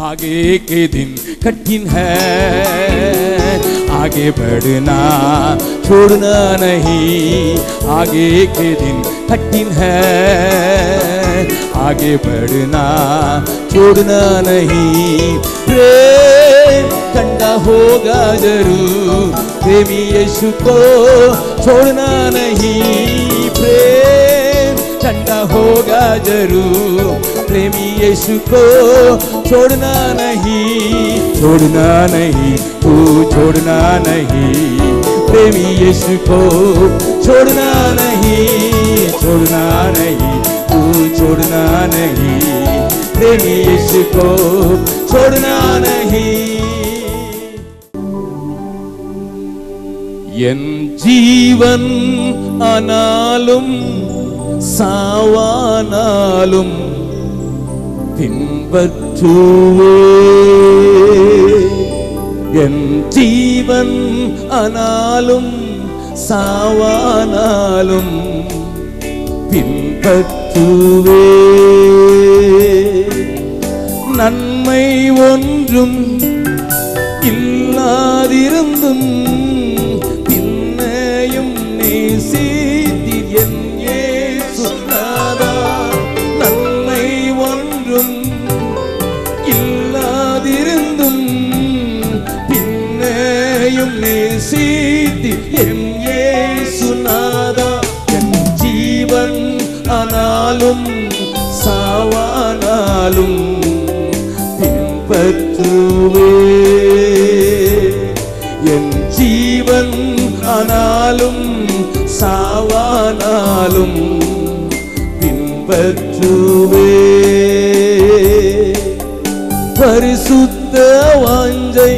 आगे के दिन कठिन है, आगे बढ़ना छोड़ना नहीं। आगे के दिन कठिन है, आगे बढ़ना छोड़ना नहीं। प्रेम ठंडा होगा जरूर, प्रेमी यीशु को छोड़ना नहीं। प्रेम ठंडा होगा जरूर, प्रेमी यीशु को छोड़ना नहीं। छोड़ना नहीं, तू छोड़ना नहीं, प्रेमी यीशु को छोड़ना नहीं। छोड़ना नहीं, तू छोड़ना नहीं, प्रेमी यीशु को छोड़ना नहीं। என் ஜீவன் ஆனாலும் சாவானாலும் பின்பற்றுவே, என் ஜீவன் ஆனாலும் சாவானாலும் பின்பற்றுவே. நன்மை ஒன்றும் இல்லாதிருந்தும் பின்னையும் நேசித்தீர் என் இயேசுநாதா. நன்மை ஒன்றும் இல்லாதிருந்தும் பின்னையும் நேசித்தீர் என் இயேசுநாதா. என் ஜீவன் ஆனாலும் சாவானாலும் பின்பற்றுவே, என் ஜீவன் ஆனாலும் சாவானாலும் பின்பற்றுவே. பரிசுத்த வாஞ்சை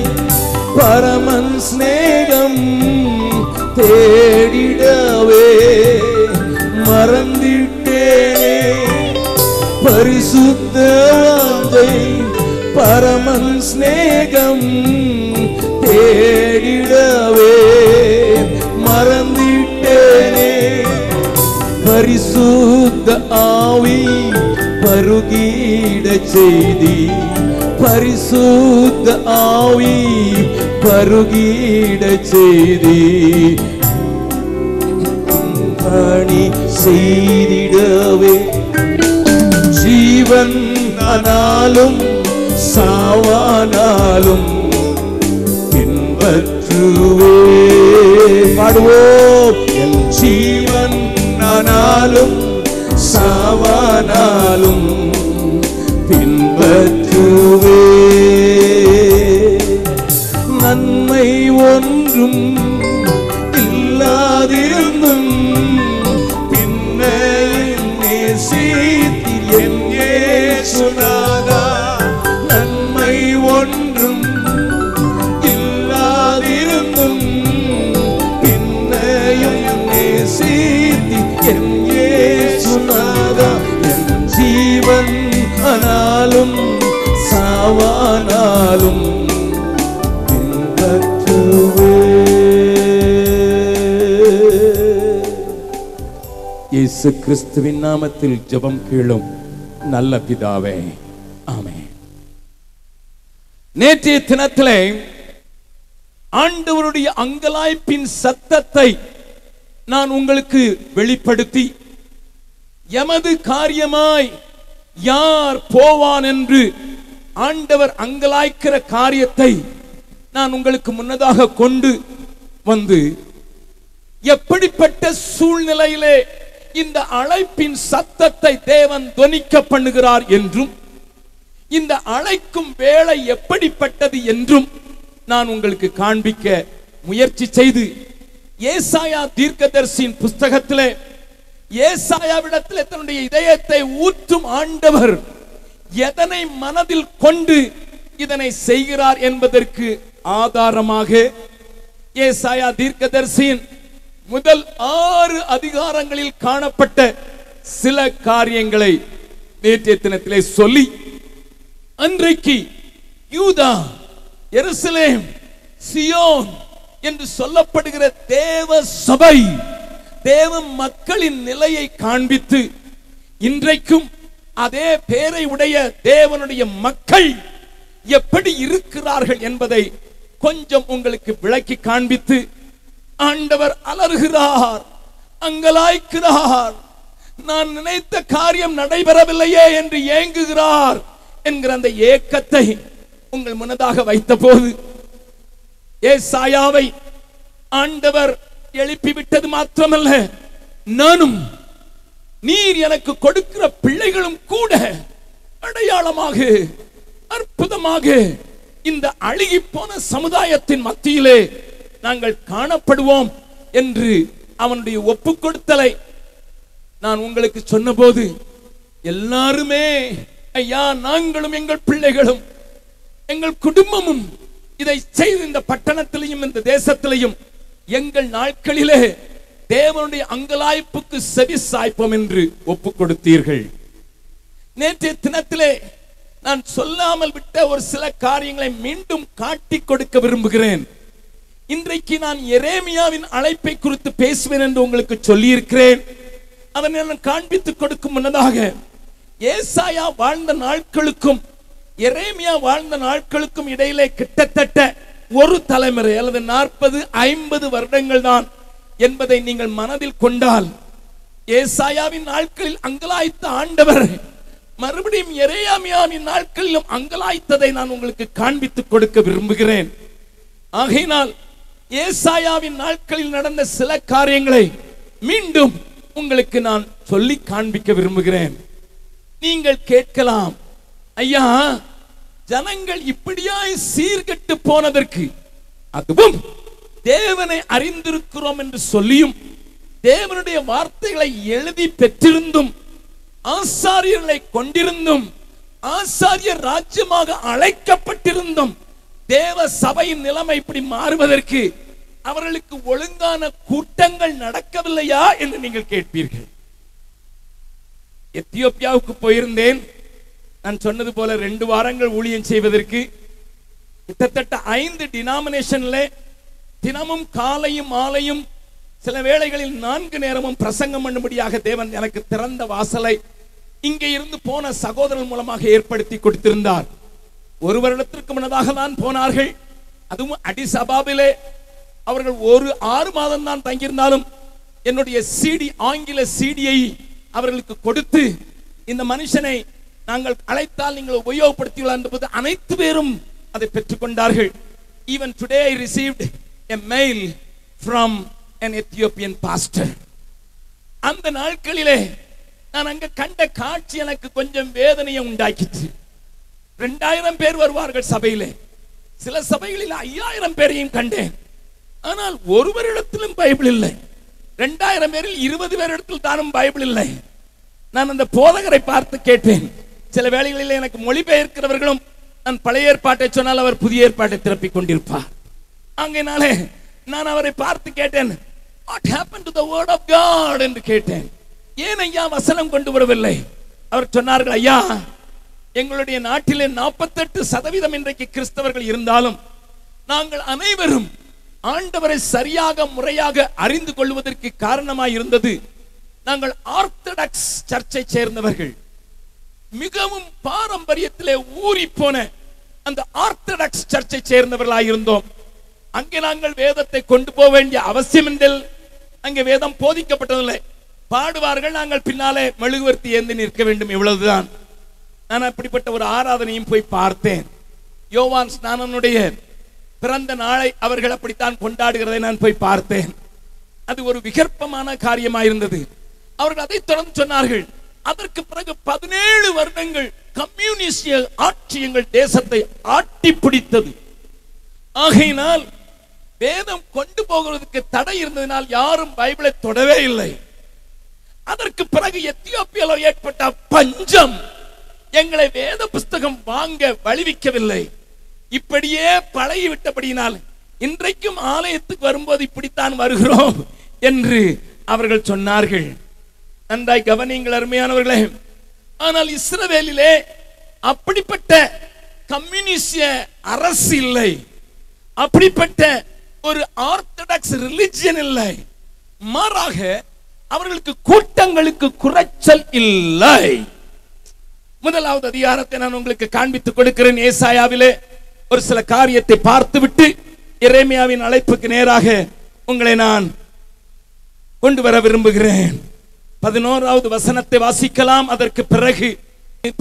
பரமன் ஸ்நேகம் தேடிடவே மறந்திட்டேனே. பரிசுத்த வாஞ்சை பரமன் ஸ்நேகம் தேடிடவே மறந்திட்டேனே. பரிசுத்த ஆவி பருகிட செய்தி, பரிசுத்த ஆவி பருகிட செய்தி பணி செய்திடவே. ஜீவன் ஆனாலும் சாவானாலும் பின்பற்றுவே. பாடுவோம். என் ஜீவன் ஆனாலும் சாவானாலும் பின்பற்றுவே. நன்மை ஒன்றும் இல்லாதிருந்தும் பின்னையும் நேசித்தீர் என் இயேசுநாதா. நன்மை ஒன்றும் இல்லாதிருந்தும் பின்னையும் நேசித்தீர் என் இயேசுநாதா. என் ஜீவன் ஆனாலும் சாவானாலும் பின்பற்றுவே. இயேசு கிறிஸ்துவின் நாமத்தில் ஜெபம் கேளும் நல்ல பிதாவே, ஆமென். நேற்றைய தினத்திலே ஆண்டவருடைய அங்கலாய்ப்பின் சத்தத்தை நான் உங்களுக்கு வெளிப்படுத்தி, எமது காரியமாய் யார் போவான் என்று ஆண்டவர் அங்கலாய்க்கிற காரியத்தை நான் உங்களுக்கு முன்னதாக கொண்டு வந்து, எப்படிப்பட்ட சூழ்நிலையிலே இந்த அழைப்பின் சத்தத்தை தேவன் தொனிக்க பண்ணுகிறார் என்றும், இந்த அழைக்கும் வேளை எப்படிப்பட்டது என்றும் நான் உங்களுக்கு காண்பிக்க முயற்சி செய்து, ஏசாயா தீர்க்கதரிசியின் புஸ்தகத்திலே ஏசாயாவிடத்தில் தன்னுடைய இதயத்தை ஊற்றும் ஆண்டவர் எதனை மனதில் கொண்டு இதனை செய்கிறார் என்பதற்கு ஆதாரமாக ஏசாயா தீர்க்கதரிசியின் முதல் 6 அதிகாரங்களில் காணப்பட்ட சில காரியங்களை நேற்றைய தினத்திலே சொல்லி, அன்றைக்கு யூதா, எருசலேம், சியோன் என்று சொல்லப்படுகிற தேவ சபை, தேவ மக்களின் நிலையை காண்பித்து, இன்றைக்கும் அதே பேரை உடைய தேவனுடைய மக்கள் எப்படி இருக்கிறார்கள் என்பதை கொஞ்சம் உங்களுக்கு விளக்கி காண்பித்து, ஆண்டவர் அலறுகிறார், அங்கலாய்க்கிறார், நான் நினைத்த காரியம் நடைபெறவில்லையே என்று ஏங்குகிறார் என்கிற அந்த ஏக்கத்தை உங்கள் முன்னதாக வைத்த போது, ஏசாயாவை ஆண்டவர் எழுப்பிவிட்டது மாத்திரமல்ல, நானும் நீர் எனக்கு கொடுக்கிற பிள்ளைகளும் கூட அடையாளமாக அற்புதமாக இந்த அழுகி போன சமுதாயத்தின் மத்தியிலே நாங்கள் காணப்படுவோம் என்று அவனுடைய ஒப்புக் கொடுத்தலை நான் உங்களுக்கு சொன்னபோது, எல்லாருமே ஐயா, நாங்களும் எங்கள் பிள்ளைகளும் எங்கள் குடும்பமும் இதை செய்து இந்த பட்டணத்திலையும் இந்த தேசத்திலையும் எங்கள் நாட்களிலே தேவனுடைய அங்கலாய்ப்புக்கு செவி சாய்ப்போம் என்று ஒப்புக் கொடுத்தீர்கள். நேற்றைய தினத்திலே நான் சொல்லாமல் விட்ட ஒரு சில காரியங்களை மீண்டும் காட்டி கொடுக்க விரும்புகிறேன். இன்றைக்கு நான் எரேமியாவின் அழைப்பை குறித்து பேசுவேன் என்று உங்களுக்கு சொல்லி இருக்கிறேன். அதனை நான் காண்பித்துக் கொடுக்கும் முன்னதாக, ஏசாயா வாழ்ந்த நாட்களுக்கும் எரேமியா வாழ்ந்த நாட்களுக்கும் இடையிலே கிட்டத்தட்ட ஒரு தலைமுறை அல்லது 40-50 வருடங்கள் தான் என்பதை நீங்கள் மனதில் கொண்டால், ஏசாயாவின் நாட்களில் அங்கலாய்த்த ஆண்டவர் மறுபடியும் எரேமியாவின் நாட்களிலும் அங்கலாய்த்ததை நான் உங்களுக்கு காண்பித்துக் கொடுக்க விரும்புகிறேன். ஆகையினால் ஏசாயாவின் நாட்களில் நடந்த சில காரியங்களை மீண்டும் உங்களுக்கு நான் சொல்லி காண்பிக்க விரும்புகிறேன். நீங்கள் கேட்கலாம், ஐயா, ஜனங்கள் இப்படியாய் சீர்கெட்டு போனதற்கு, அதுவும் தேவனை அறிந்திருக்கிறோம் என்று சொல்லியும் தேவனுடைய வார்த்தைகளை எழுதி பெற்றிருந்தும் ஆசாரியர்களை கொண்டிருந்தும் ஆசாரியர் ராஜ்யமாக அழைக்கப்பட்டிருந்தும் தேவ சபையின் நிலைமை இப்படி மாறுவதற்கு அவர்களுக்கு ஒழுங்கான கூட்டங்கள் நடக்கவில்லையா என்று நீங்கள் கேட்பீர்கள். எத்தியோப்பியாவுக்கு போயிருந்தேன். நான் சொன்னது போல 2 வாரங்கள் ஊழியம் செய்வதற்கு கிட்டத்தட்ட 5 டினாமினேஷன்ல தினமும் காலையும் மாலையும் சில வேளைகளில் 4 நேரமும் பிரசங்கம் பண்ணும்படியாக தேவன் எனக்கு திறந்த வாசலை இங்கே இருந்து போன சகோதரன் மூலமாக ஏற்படுத்தி கொடுத்திருந்தார். 1 வருடத்திற்கு முன்னதாக தான் போனார்கள். அதுவும் அடிஸ் அபாபிலே அவர்கள் ஒரு 6 மாதம் தான் தங்கியிருந்தாலும் என்னுடைய சிடி, ஆங்கில சிடியை அவர்களுக்கு கொடுத்து, இந்த மனுஷனை நாங்கள் அழைத்தால் நீங்கள் உபயோகப்படுத்தியுள்ள என்பது அனைத்து பேரும் அதை பெற்றுக்கொண்டார்கள். Even today I received a mail from an Ethiopian pastor. அந்த நாட்களிலே நான் அங்க கண்ட காட்சி எனக்கு கொஞ்சம் வேதனையை உண்டாக்கிச்சு. 2000 பேர் வருவார்கள் சபையிலே. சில சபைகளில் 5000 பேரையும் கண்டேன். ஆனால் ஒருவரிடத்திலும் பைபிள் இல்லை. 2000 பேரில் 20 பேரிடத்தில் தானும் பைபிள் இல்லை. நான் அந்த போதகரை பார்த்து கேட்டேன். சில வேளைகளில் எனக்கு மொழிபெயர்க்கிறவர்களும் நான் பழைய ஏற்பாட்டை சொன்னால் அவர் புதிய ஏற்பாட்டை திறப்பிக் கொண்டிருப்பார். அங்கேனாலே நான் அவரை பார்த்து கேட்டேன், what happened to the word of God என்று கேட்டேன். ஏன் ஐயா வசனம் கொண்டு வரவில்லை? அவர் சொன்னார்கள், ஐயா, எங்களுடைய நாட்டிலே 48% இன்றைக்கு கிறிஸ்தவர்கள் இருந்தாலும் நாங்கள் அனைவரும் ஆண்டவரை சரியாக முறையாக அறிந்து கொள்வதற்கு காரணமாய் இருந்தது நாங்கள் ஆர்த்தடாக்ஸ் சர்ச்சை சேர்ந்தவர்கள். மிகவும் பாரம்பரியத்திலே ஊறி போன அந்த ஆர்த்தடாக்ஸ் சர்ச்சை சேர்ந்தவர்களாய் இருந்தோம். அங்கே நாங்கள் வேதத்தை கொண்டு போக வேண்டிய அவசியம் இல்லை. அங்கே வேதம் போதிக்கப்பட்டதில்லை. பாடுவார்கள், நாங்கள் பின்னாலே மெழுகுவர்த்தி ஏந்தி நிற்க வேண்டும், இவ்வளவுதான். நான் அப்படிப்பட்ட ஒரு ஆராதனையும் போய் பார்த்தேன். யோவான் ஸ்நானனுடைய பிறந்த நாளை அவர்கள் அப்படித்தான் கொண்டாடுகிறதை நான் போய் பார்த்தேன். அது ஒரு விகற்பமான காரியமாயிருந்தது. அவர்கள் அதை தொடர்ந்து சொன்னார்கள். அதற்கு பிறகு 17 வருடங்கள் கம்யூனிஸ்ட் ஆட்சி எங்கள் தேசத்தை ஆட்டி பிடித்தது. ஆகையினால் வேதம் கொண்டு போகிறதுக்கு தடை இருந்ததினால் யாரும் பைபிளை தொடவே இல்லை. அதற்கு பிறகு எத்தியோப்பியாவில் ஏற்பட்ட பஞ்சம் எங்களை வேத புஸ்தகம் வாங்க வழிவிக்கவில்லை. இப்படியே பழகி விட்டபடியினால் இன்றைக்கும் ஆலயத்துக்கு வரும்போது இப்படித்தான் வருகிறோம் என்று அவர்கள் சொன்னார்கள். நன்றாய் கவனிங்கள் அருமையானவர்களே. ஆனால் இஸ்ரவேலிலே அப்படிப்பட்ட கம்யூனிஸ்ட் அரசு இல்லை, அப்படிப்பட்ட ஒரு ஆர்த்தடாக்ஸ் ரிலிஜியன் இல்லை. மாறாக அவர்களுக்கு கூட்டங்களுக்கு குறைச்சல் இல்லை. முதலாவது அதிகாரத்தை நான் உங்களுக்கு காண்பித்துக் கொடுக்கிறேன். ஏசாயாவிலே ஒரு சில காரியத்தை பார்த்துவிட்டு எரேமியாவின் அழைப்புக்கு நேராக உங்களை நான் கொண்டு வர விரும்புகிறேன். 11வது வசனத்தை வாசிக்கலாம். அதற்கு பிறகு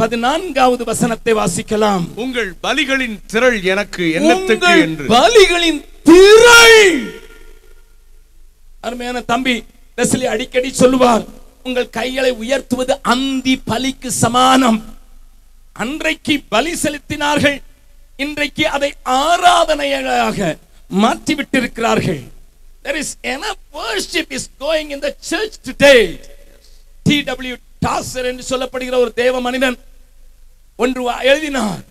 14வது வசனத்தை வாசிக்கலாம். உங்கள் பலிகளின் திரள் எனக்கு என்னத்துக்கு என்று. பலிகளின் திரள். அருமையான தம்பி வெஸ்லி அடிக்கடி சொல்லுவார், உங்கள் கைகளை உயர்த்துவது அந்தி பலிக்கு சமானம். அன்றைக்கு பலி செலுத்தினார்கள், இன்றைக்கு அதை ஆராதனையாக மாற்றிவிட்டிருக்கிறார்கள். There is enough worship is going in the church today. T.W. டாசர் என்று சொல்லப்படுகிற ஒரு தேவ மனிதன் ஒன்று எழுதினார்,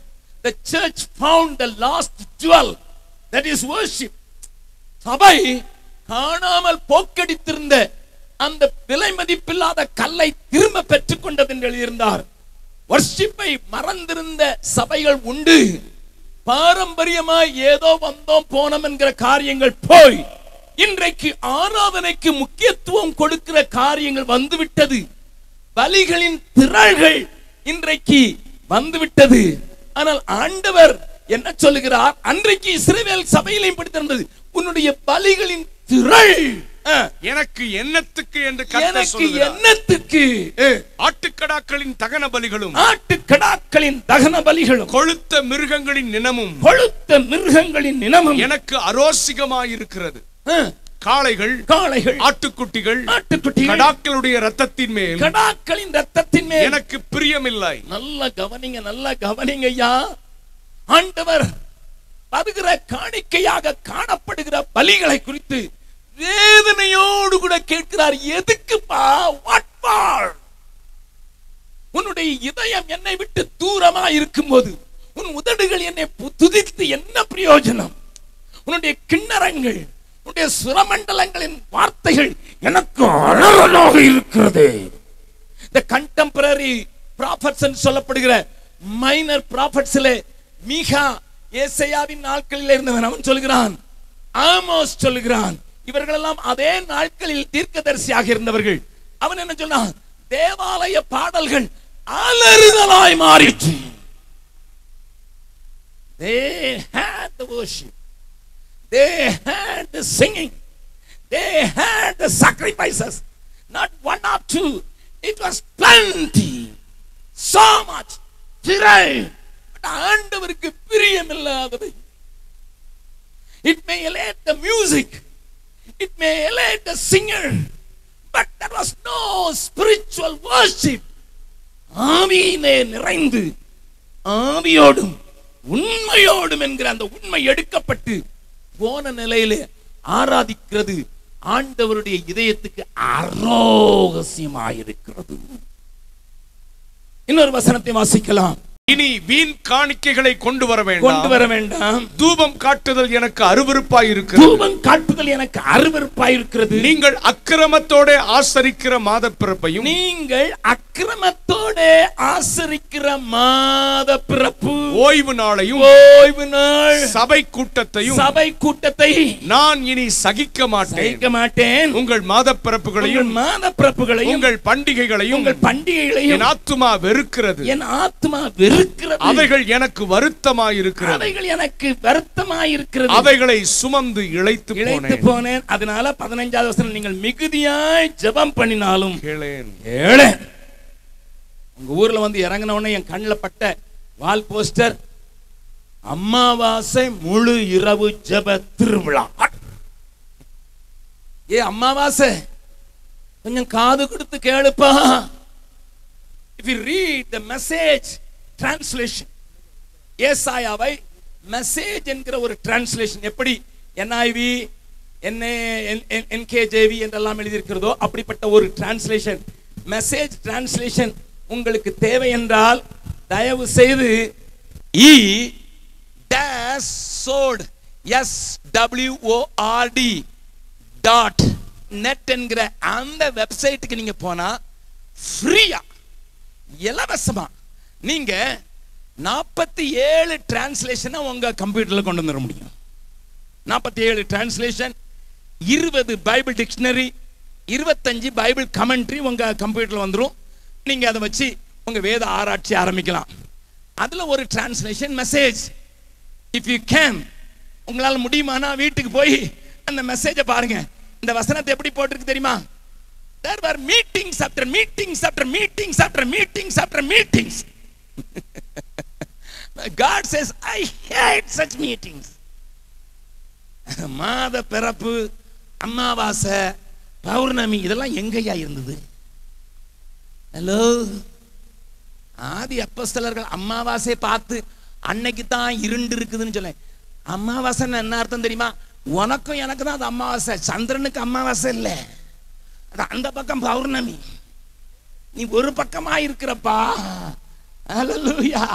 the church found the lost jewel, that is worship. சபை காணாமல் போக்கடித்திருந்த அந்த விலை மதிப்பில்லாத கல்லை திரும்ப பெற்றுக் கொண்டது என்று எழுதியிருந்தார். வர்ஷிப்பை மறந்திருந்த சபைகள் உண்டு. பாரம்பரியமாய் ஏதோ வந்தோம் போனோம் என்கிற காரியங்கள் போய் இன்றைக்கு ஆராதனைக்கு முக்கியத்துவம் கொடுக்கிற காரியங்கள் வந்துவிட்டது. பலிகளின் திரள்கள் இன்றைக்கு வந்துவிட்டது. ஆனால் ஆண்டவர் என்ன சொல்லுகிறார்? அன்றைக்கு இஸ்ரவேல் சபையிலையும் படித்திருந்தது, உன்னுடைய பலிகளின் திரள் எனக்கு என்னத்துக்கு என்று என்னத்துக்கு. ஆட்டுக்கடாக்களின் தகன பலிகளும், ஆட்டுக்கடாக்களின் தகன பலிகளும், கொழுத்த மிருகங்களின் நினமும், கொழுத்த மிருகங்களின் நினமும் எனக்கு அரோசிகமாயிருக்கிறது. காளைகள், ஆட்டுக்குட்டிகள், கடாக்களுடைய இரத்தத்தின் மேல், கடாக்களின் இரத்தத்தின் மேல் எனக்கு பிரியமில்லை. நல்ல கவனிங்க, நல்ல கவனிங்க ஐயா. ஆண்டவர் வருகிற காணிக்கையாக காணப்படுகிற பலிகளை குறித்து வேதனையோடு கூட கேட்கிறார். எதுக்குப்பா? உன்னுடைய இதயம் என்னை விட்டு தூரமா இருக்கும் போது உன் உதடுகள் என்னை துதித்து என்ன பிரயோஜனம்? உன்னுடைய கிண்ணறங்கள், உன்னுடைய சுரமண்டலங்களின் வார்த்தைகள் எனக்கு அழகாக இருக்கிறது. இந்த கண்டெம்பரரி ப்ராஃபட்ஸ் என்று சொல்லப்படுகிற மைனர் ப்ராஃபட்ஸ்ல மீகா ஏசாயாவின் நாட்களில் இருந்தவன். அவன் சொல்கிறான், ஆமோஸ் சொல்கிறான், இவர்களெல்லாம் அதே நாட்களில் தீர்க்கதரிசியாக இருந்தவர்கள். அவன் என்ன சொன்னான்? தேவாலய பாடல்கள் அலறுதலாய் மாறிற்று. They had the worship, they had the singing, they had the sacrifices, not one or two, it was plenty, so much. ஆண்டவருக்கு பிரியமில்லாதவை. It may elate the music, it may elate the singer, but there was no spiritual worship. ஆவியிலே நிறைந்து ஆவியோடும் உண்மையோடும் என்கிற அந்த உண்மை எடுக்கப்பட்டு போன நிலையிலே ஆராதிக்கிறது ஆண்டவருடைய இதயத்துக்கு அரோகசியமாயிருக்கிறது. இன்னொரு வசனத்தை வாசிக்கலாம். இனி வீண் காணிக்கைகளை கொண்டு வர வேண்டாம். தூபம் காட்டுதல் எனக்கு அருவருப்பாயிருக்கிறது. தூபம் காட்டுதல் எனக்கு அருவருப்பாயிருக்கிறது. நீங்கள் அக்கிரமத்தோட ஆசரிக்கிற மாதப்பிறப்பையும், நீங்கள் அக்கிரமத்தோட ஆசரிக்கிற மாதப்பிறப்பு, ஓய்வு நாளையும், ஓய்வு நாள், சபை கூட்டத்தை நான் இனி சகிக்க மாட்டேன். உங்கள் மாதப்பிறப்புகளையும், உங்கள் பண்டிகைகளையும், என் ஆத்துமா வெறுக்கிறது. என் ஆத்துமா வெறுக்கிறது. அவைகள் எனக்கு வருத்தமாயிருக்கிறது. அவைகளை சுமந்து இளைத்து போனேன். அதனால 15வது வசனம், நீங்கள் மிகுதியாய் ஜெபம் பண்ணினாலும் கேளேன். உங்க ஊர்ல வந்து இறங்கின உடனே என் கண்ணில் பட்ட வால் போஸ்டர், அமாவாசை முழு இரவு ஜெப திருவிழா. அமாவாசை கொஞ்சம் காது கொடுத்து கேளுப்பா. If you read the message translation, ஏசாயாவை மெசேஜ் என்கிற ஒரு டிரான்ஸ்லேஷன், எப்படி NIV, NKJV என்றெல்லாம் எழுதியிருக்கிறதோ அப்படிப்பட்ட ஒரு டிரான்ஸ்லேஷன், மெசேஜ் டிரான்ஸ்லேஷன் உங்களுக்கு தேவை என்றால் தயவு செய்து sword.net என்கிற அந்த வெப்சைட்டுக்கு நீங்க போனா ஃப்ரீயா, இலவசமா நீங்க 47 டிரான்ஸ்லேஷனை உங்க கம்ப்யூட்டர்ல கொண்டு வர முடியும். 47 translation, 20 Bible dictionary, 25 Bible commentary உங்க கம்ப்யூட்டர்ல வந்துரும். நீங்க அதை வச்சு உங்க வேத ஆராய்ச்சி ஆரம்பிக்கலாம். அதுல ஒரு translation message. If you can, உங்களால முடியுமானா வீட்டுக்கு போய் அந்த மெசேஜை பாருங்க. இந்த வசனத்தை எப்படி போட்டிருக்கு தெரியுமா? There were meetings after meetings after meetings after meetings after meetings. God says, I hate such meetings. மாத பிறப்பு, அமாவாசை, பௌர்ணமி இதெல்லாம் எங்கயா இருந்தது? ஹலோ, ஆதி அப்போஸ்தலர்கள் அமாவாசை பார்த்து அன்னைக்கு தான் இருண்டு இருக்குதுன்னு சொல்ல. அமாவாசை என்ன அர்த்தம் தெரியுமா? உனக்கும் எனக்கு தான் அது அமாவாசை, சந்திரனுக்கு அமாவாசை இல்லை. அந்த பக்கம் பௌர்ணமி, நீ ஒரு பக்கமா இருக்கிறப்பா. ஹல்லேலூயா.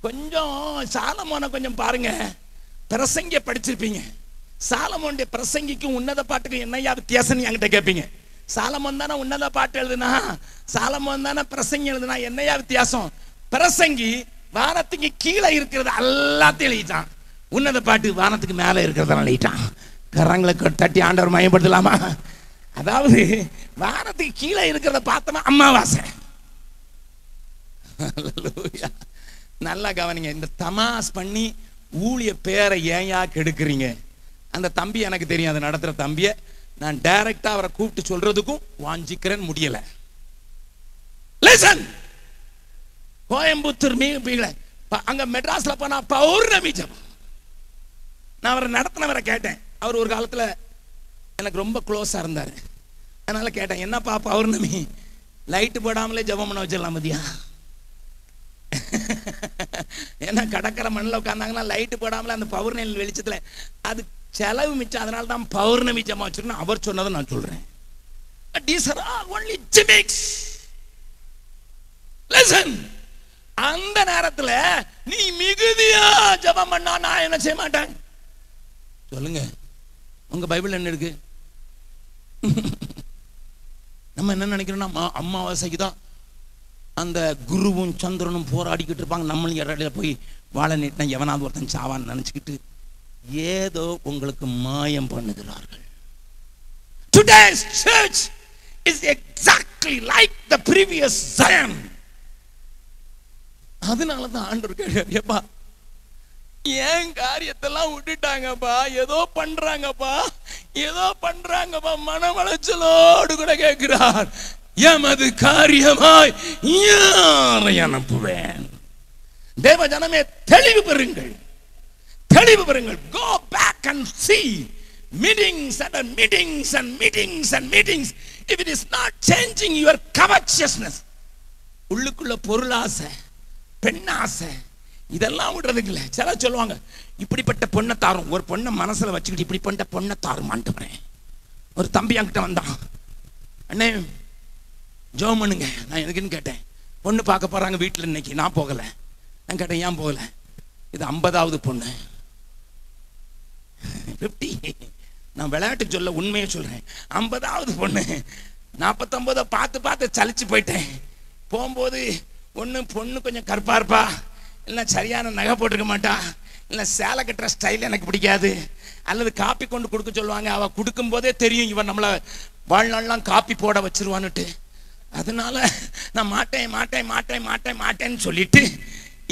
கொஞ்சம் சாலமோனை கொஞ்சம் பாருங்க, பிரசங்க படிச்சிருப்பீங்க. சாலமோனுடைய பிரசங்கிக்கும் உன்னத பாட்டுக்கும் என்னையா வித்தியாசம் என்கிட்ட கேட்பீங்க. சாலமோன் தானே உன்னத பாட்டு எழுதுனா, சாலமோன் தானே பிரசங்கி எழுதுனா, என்னையா வித்தியாசம்? பிரசங்கி வானத்துக்கு கீழே இருக்கிறது எல்லாத்தையும் எழுதிட்டான், உன்னத பாட்டு வானத்துக்கு மேலே இருக்கிறதெல்லாம் எழுதிட்டான். கரங்களை தட்டி ஆண்டவர் மயப்படுத்தலாமா? அதாவது வானத்துக்கு கீழே இருக்கிறத பார்த்தோமா அமாவாசை. நல்லா கவனிங்க. இந்த தமாஸ் பண்ணி ஊழிய பேரை ஏயா கெடுக்கிறீங்க? அந்த தம்பி எனக்கு தெரியும், அதை நடத்துற தம்பியை நான் டைரக்டா அவரை கூப்பிட்டு சொல்றதுக்கும் வாஞ்சிக்கிறேன், முடியல. லிசன், கோயம்புத்தூர் அங்க மெட்ராஸ்ல போனா பௌர்ணமி ஜெபம். நான் அவரை நடத்தினவரை கேட்டேன். அவர் ஒரு காலத்துல எனக்கு ரொம்ப க்ளோஸா இருந்தாரு. அதனால கேட்டேன், என்னப்பா பௌர்ணமி லைட்டு போடாமலே ஜெபம் பண்ண வச்சிடலாம் மதியா? ஏன்னா கடற்கரை மண்ணில் உட்காந்தாங்கன்னா லைட்டு போடாமல அந்த பௌர்ணமி வெளிச்சத்துல அது செலவு மிச்சம். அதனால தான் பௌர்ணமி ஜெபம் வச்சிருக்கணும். அவர் சொன்னதை நான் சொல்றேன். These are only gimmicks. Listen, அந்த நேரத்துல நீ மிகுதியா ஜெபம் பண்ணா நான் என்ன செய்ய மாட்டேன்? சொல்லுங்க, உங்க பைபிள் என்ன இருக்கு? நம்ம என்ன நினைக்கிறோம்னா அமாவாசைக்கு தான் அந்த குருவும் சந்திரனும் போராடிக்கிட்டு இருப்பாங்க, நம்மளும் இடையில போய் வாழை நீட்டினா எவனாவது ஒருத்தன் சாவான்னு நினைச்சுக்கிட்டு ஏதோ உங்களுக்கு மாயம் பண்ணுகிறார்கள். Today's church is exactly like the previous Zion. அதனால தான் ஆண்டவர் கேட்கிறார், ஏப்பா ஏன் காரியத்தெல்லாம் விட்டுட்டாங்கப்பா, ஏதோ பண்றாங்கப்பா, ஏதோ பண்றாங்கப்பா, மனவளைச்சலோடு கூட கேட்கிறார், எமது காரியமாய் யாரை அனுப்புவேன்? தேவ ஜனமே தெளிவு பெறுங்கள், தெளிவு பெறுங்கள். Go back and see meetings and meetings and meetings and meetings. If it is not changing your covetousness, உள்ளுக்குள்ள பொருளாசை, பெண்ணாசை, இதெல்லாம் விடுறதுக்கு இல்லை. சில சொல்லுவாங்க, இப்படிப்பட்ட பொண்ணை தாரும். ஒரு பொண்ணை மனசுல வச்சுக்கிட்டு இப்படிப்பட்ட பொண்ணை தாரும் ஆண்டவரே. ஒரு தம்பி என்கிட்ட வந்தான், அண்ணே ஜெபம் பண்ணுங்க. நான் எதுக்குன்னு கேட்டேன். பொண்ணு பார்க்க போறாங்க வீட்டில் இன்னைக்கு. நான் போகல. நான் கேட்டேன், ஏன் போகல? இது 50வது பொண்ணு, 50. நான் விளையாட்டு சொல்ல உண்மையை சொல்றேன். 50வது பொண்ணு. 49 பார்த்து பார்த்து சலிச்சு போயிட்டேன். போகும்போது ஒன்று பொண்ணு கொஞ்சம் கருப்பா இருப்பா, இல்லை சரியான நகை போட்டிருக்க மாட்டா, இல்லை சேலை கட்டுற ஸ்டைல் எனக்கு பிடிக்காது, அல்லது காப்பி கொண்டு கொடுக்க சொல்லுவாங்க. அவள் கொடுக்கும் போதே தெரியும் இவன் நம்மளை வாழ்நாள்லாம் காப்பி போட வச்சிருவான்னுட்டு. அதனால நான் மாட்டேன் மாட்டேன் மாட்டேன் மாட்டேன் மாட்டேன்னு சொல்லிட்டு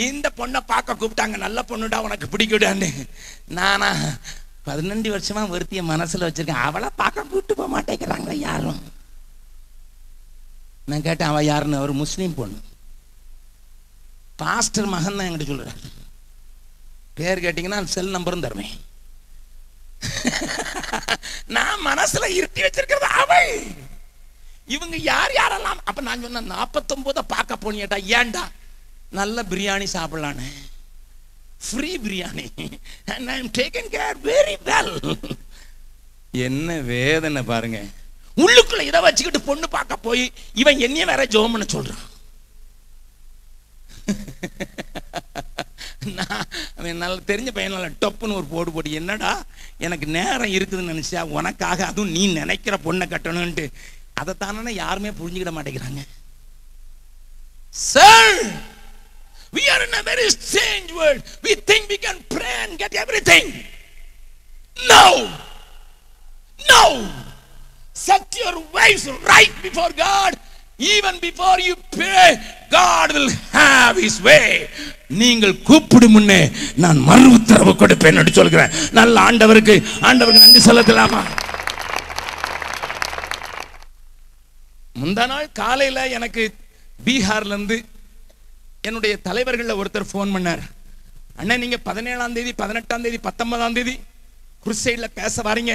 இந்த பொண்ணை பார்க்க கூப்பிட்டாங்க. நல்ல பொண்ணுடா, உனக்கு பிடிக்கூடான்னு. நானா 12 வருஷமா ஒருத்திய மனசுல வச்சிருக்கேன். அவளை பார்க்க கூப்பிட்டு போக மாட்டேங்கிறாங்களே யாரும். நான் கேட்டேன், அவள் யாருன்னு. ஒரு முஸ்லீம் பொண்ணு, பாஸ்டர் மகன் தான் என்கிட்ட சொல்றாரு. பேர் கேட்டீங்கன்னா செல் நம்பரும் தருவேன். நான் மனசுல இருட்டி வச்சிருக்கிறது அவள். இவங்க யார் யாரெல்லாம்? அப்ப நான் சொன்ன 49 பார்க்க போனியடா. ஏன்டா? நல்ல பிரியாணி சாப்பிடலான்னு, free biryani, and I am taken care very well. என்ன வேதனை பாருங்க. உள்ளுக்குள்ள இதை வச்சுக்கிட்டு பொண்ணு பார்க்க போய் இவன் என்னைய வேற ஜெபம் பண்ண சொல்றான். நல்ல தெரிஞ்ச பையனால டப்புன்னு ஒரு போடு போட்டு, என்னடா எனக்கு நேரம் இருக்குதுன்னு நினைச்சா உனக்காக அதுவும் நீ நினைக்கிற பொண்ணை கட்டணும்ட்டு. அதைத்தானே யாருமே புரிஞ்சுக்கிட மாட்டேங்கிறாங்க. Sir, we are in a very strange world. We think we can pray and get everything. No, no. Set your ways right before God. even before you pray, God will have his way. நீங்கள் கூப்பிடும் முன்னே நான் மறு உத்தரவு கொடுப்பேன் என்று சொல்கிறேன். நல்ல ஆண்டவருக்கு நன்றி செலுத்தலாமா? முந்தா நாள் காலையில எனக்கு பீகார்ல இருந்து என்னுடைய தலைவர்கள் ஒருத்தர் போன் பண்ணார். அண்ணன், நீங்க 17ஆம் தேதி 18ஆம் தேதி 19ஆம் தேதி குருசைட்ல பேச வரீங்க,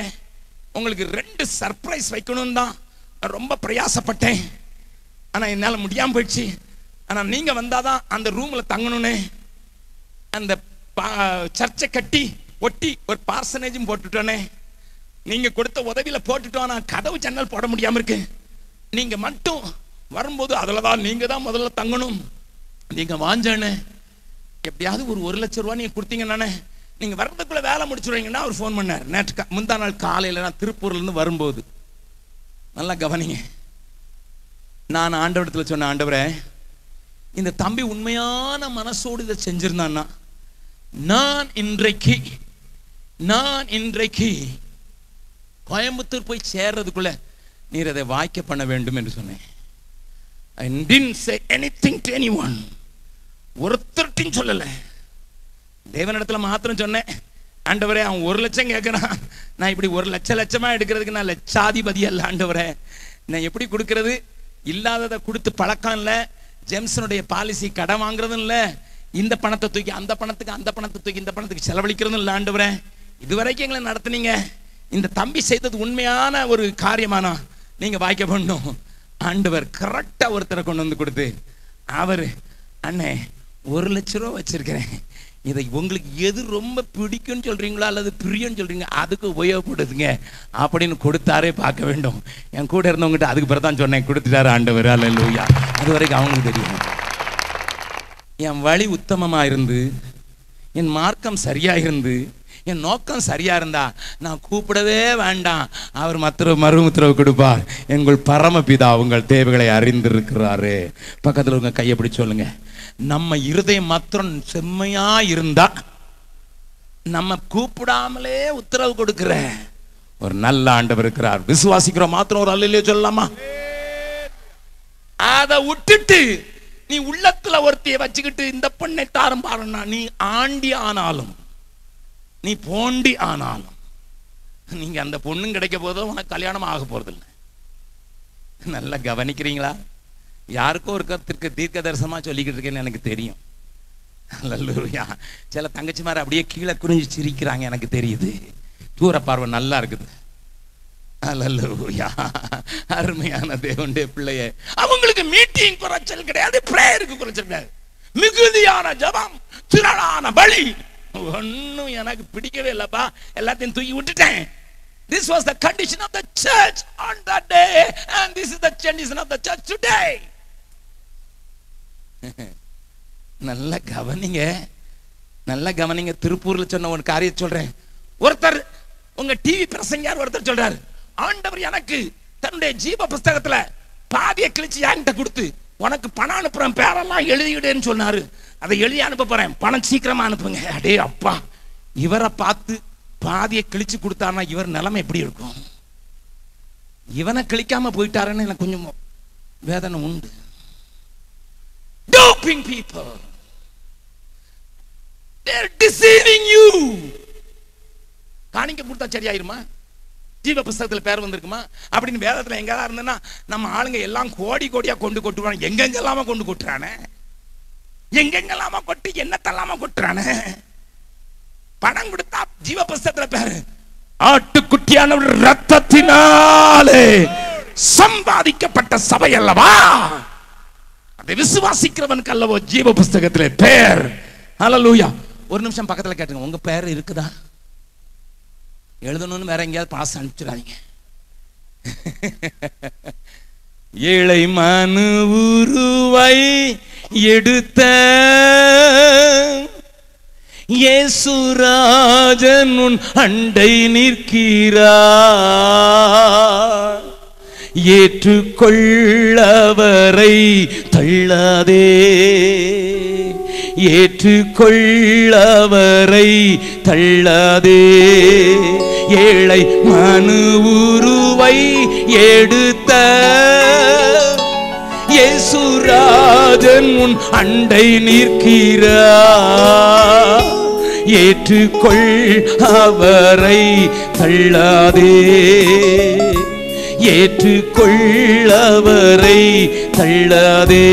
உங்களுக்கு 2 சர்ப்ரைஸ் வைக்கணும் தான் ரொம்ப பிரயாசப்பட்டேன். ஆனா என்னால முடியாம போயிடுச்சு. ஆனா நீங்க வந்தாதான் அந்த ரூம்ல தங்கணும்னு அந்த சர்ச்சை கட்டி ஒட்டி ஒரு பார்சனேஜும் போட்டுட்டோனே. நீங்க கொடுத்த உதவியில போட்டுட்டோம். நான் கதவு ஜன்னல் போட முடியாம இருக்கு. நீங்க மட்டும் வரும்போது அதுலதான் நீங்க தான் முதல்ல தங்கணும். நீங்க வாஞ்சனே எப்படியாவது ஒரு 1 லட்சம் ரூபாய் நீங்க கொடுத்தீங்கன்னானே நீங்க வர்றதுக்குள்ள வேலை முடிச்சுடுவீங்கன்னா அவர் போன் பண்ணார். நேற்று முந்தா நாள் காலையில நான் திருப்பூர்ல இருந்து வரும்போது. நல்லா கவனிங்க. நான் ஆண்டவரிடத்துல சொன்ன, ஆண்டவரே, இந்த தம்பி உண்மையான மனசோடு இதை செஞ்சிருந்தான்னா நான் இன்றைக்கு கோயம்புத்தூர் போய் சேர்றதுக்குள்ள நீர் அதை வாய்க்க பண்ண வேண்டும் என்று சொன்னேன். I didn't say anything to anyone. ஒருத்தர்ட்டையும் சொல்லல. தேவனிடத்துல மாத்திரம் சொன்னேன், ஆண்டவரே, அவன் 1 லட்சம் கேட்கிறான், நான் இப்படி 1 லட்சமா எடுக்கிறதுக்கு நான் லட்சாதிபதி அல்ல ஆண்டவரே. நான் எப்படி கொடுக்கறது? இல்லாததை கொடுத்து பழக்கம் இல்லை. ஜெம்சனுடைய பாலிசி கடன் வாங்குறதும் இல்லை. இந்த பணத்தை தூக்கி அந்த பணத்துக்கு, அந்த பணத்தை தூக்கி இந்த பணத்துக்கு செலவழிக்கிறதும் இல்லை ஆண்டவரே. இதுவரைக்கும் எங்களை நடத்துனீங்க. இந்த தம்பி செய்தது உண்மையான ஒரு காரியமானா நீங்க வாய்க்க பண்ணணும். ஆண்டவர் கரெக்டா ஒருத்தரை கொண்டு வந்து கொடுத்து, அவரு, அண்ணே 1 லட்சம் ரூபா வச்சிருக்கிறேன், இதை உங்களுக்கு எது ரொம்ப பிடிக்கும்னு சொல்றீங்களோ அல்லது பிரியம் சொல்றீங்க அதுக்கு உபயோகப்படுதுங்க அப்படின்னு கொடுத்தாரே பார்க்க வேண்டும். என் கூட இருந்தவங்ககிட்ட அதுக்கு பிறகு தான் சொன்னேன், கொடுத்துட்டாரு ஆண்டவர். அல்லேலூயா. அது வரைக்கும் அவங்களுக்கு தெரியும். என் வழி உத்தமமா இருந்து, என் மார்க்கம் சரியா இருந்து, என் நோக்கம் சரியா இருந்தா நான் கூப்பிடவே வேண்டாம். அவர் மறு உத்தரவு கொடுப்பார். எங்கள் பரமபிதா உங்கள் தேவைகளை அறிந்திருக்கிறாரு. பக்கத்தில் உங்க கையை பிடிச்சு சொல்லுங்க, நம்ம இருதயம் மாத்திரம் செம்மையா இருந்தா நம்ம கூப்பிடாமலே உத்தரவு கொடுக்கிற ஒரு நல்ல ஆண்டவர் இருக்கிறார். விசுவாசிக்கிற மாத்திரம் ஒரு அல்லேலூயா சொல்லலாமா? அதை விட்டுட்டு நீ உள்ளத்துல ஒருத்தைய வச்சுக்கிட்டு இந்த பொண்ணை தாரும் பாருன்னா, நீ ஆண்டி ஆனாலும் நீ போண்டி ஆனாலும் நீங்க அந்த பொண்ணும் கிடைக்க போதோ உனக்கு கல்யாணம் ஆக போறது இல்லை. நல்லா கவனிக்கிறீங்களா? யாருக்கோ ஒரு கருத்திற்கு தீர்க்க தரிசனமா சொல்லிக்கிட்டு இருக்கேன்னு எனக்கு தெரியும். அல்லேலூயா. சில தங்கச்சிமார் அப்படியே கீழே குனிஞ்சு சிரிக்கிறாங்க, எனக்கு தெரியுது. தூர பார்வை நல்லா இருக்குது. அல்லேலூயா. அருமையான தேவனுடைய பிள்ளையே, அவங்களுக்கு மீட்டிங் குறைச்சல் கிடையாது, பிரேயருக்கு குறைச்சல் கிடையாது. மிகுதியான ஜெபம், திரளான பலி. ஒன்னும் எனக்கு பிடிக்கவே இல்லப்பா, எல்லாத்தையும் தூக்கி விட்டுட்டேன். This was the condition of the church on that day, and this is the condition of the church today. நல்ல கவனிங்க. திருப்பூர்ல சொன்ன ஒரு காரியத்தை சொல்றேன். ஒருத்தர் உங்க டிவி பிரசங்கியார் ஒருத்தர் சொல்றாரு, ஆண்டவர் எனக்கு தன்னுடைய ஜீவ புஸ்தகத்துல பாதியை கிழிச்சு என்கிட்ட கொடுத்து உனக்கு பணம் அனுப்புறேன், பேரெல்லாம் எழுதிவிடுன்னு சொன்னாரு. அதை எழுதி அனுப்ப போறேன், பணம் சீக்கிரமா அனுப்புங்க. அடே அப்பா, இவரை பார்த்து பாதியை கிழிச்சு கொடுத்தாருன்னா இவர் நிலைமை எப்படி இருக்கும்? இவனை கிழிக்காம போயிட்டாருன்னு எனக்கு கொஞ்சம் வேதனை உண்டு. Doping people, they're deceiving you. காணிக்க கொடுத்தா சரியாயிருமா? ஜீவ புஸ்தகத்துல பேர் வந்திருக்குமா அப்படின்னு வேதத்துல எங்கெல்லாம் இருந்ததுன்னா நம்ம ஆளுங்க எல்லாம் கோடி கோடியா கொண்டு கொட்டுவாங்க. எங்கெங்கெல்லாம கொண்டு கொட்டுறானே, எங்கெங்கெல்லாம கொட்டி என்னத்தெல்லாம கொட்டுறானே. பணம் கொடுத்தா ஜீவ புஸ்தகத்துல பேரு ஆட்டுக்குட்டியான ரத்தத்தினாலே சம்பாதிக்கப்பட்ட சபை அல்லவா? அதை விசுவாசிக்கிறவனுக்கு அல்லவோ ஜீவ புஸ்தகத்திலே பேர். ஹல்லேலூயா. ஒரு நிமிஷம் பக்கத்துல கேட்டுங்க, உங்க பேர் இருக்குதா? எழுதணும்னு வேற எங்கேயாவது பாஸ் அனுப்பிச்சிடாதீங்க. ஏழை மனு உருவை எடுத்த இயேசுராஜன் உன் அண்டை நிற்கிறார். ஏற்றுக்கொள்ளவரை தள்ளாதே, ஏற்றுக்கொள்ளவரை தள்ளாதே. ஏழை மனு உருவை எடுத்த ராஜன் உன் அண்டை நிற்கிறார். ஏற்றுக்கொள் அவரை தள்ளாதே, ஏற்றுக்கொள் அவரை தள்ளாதே.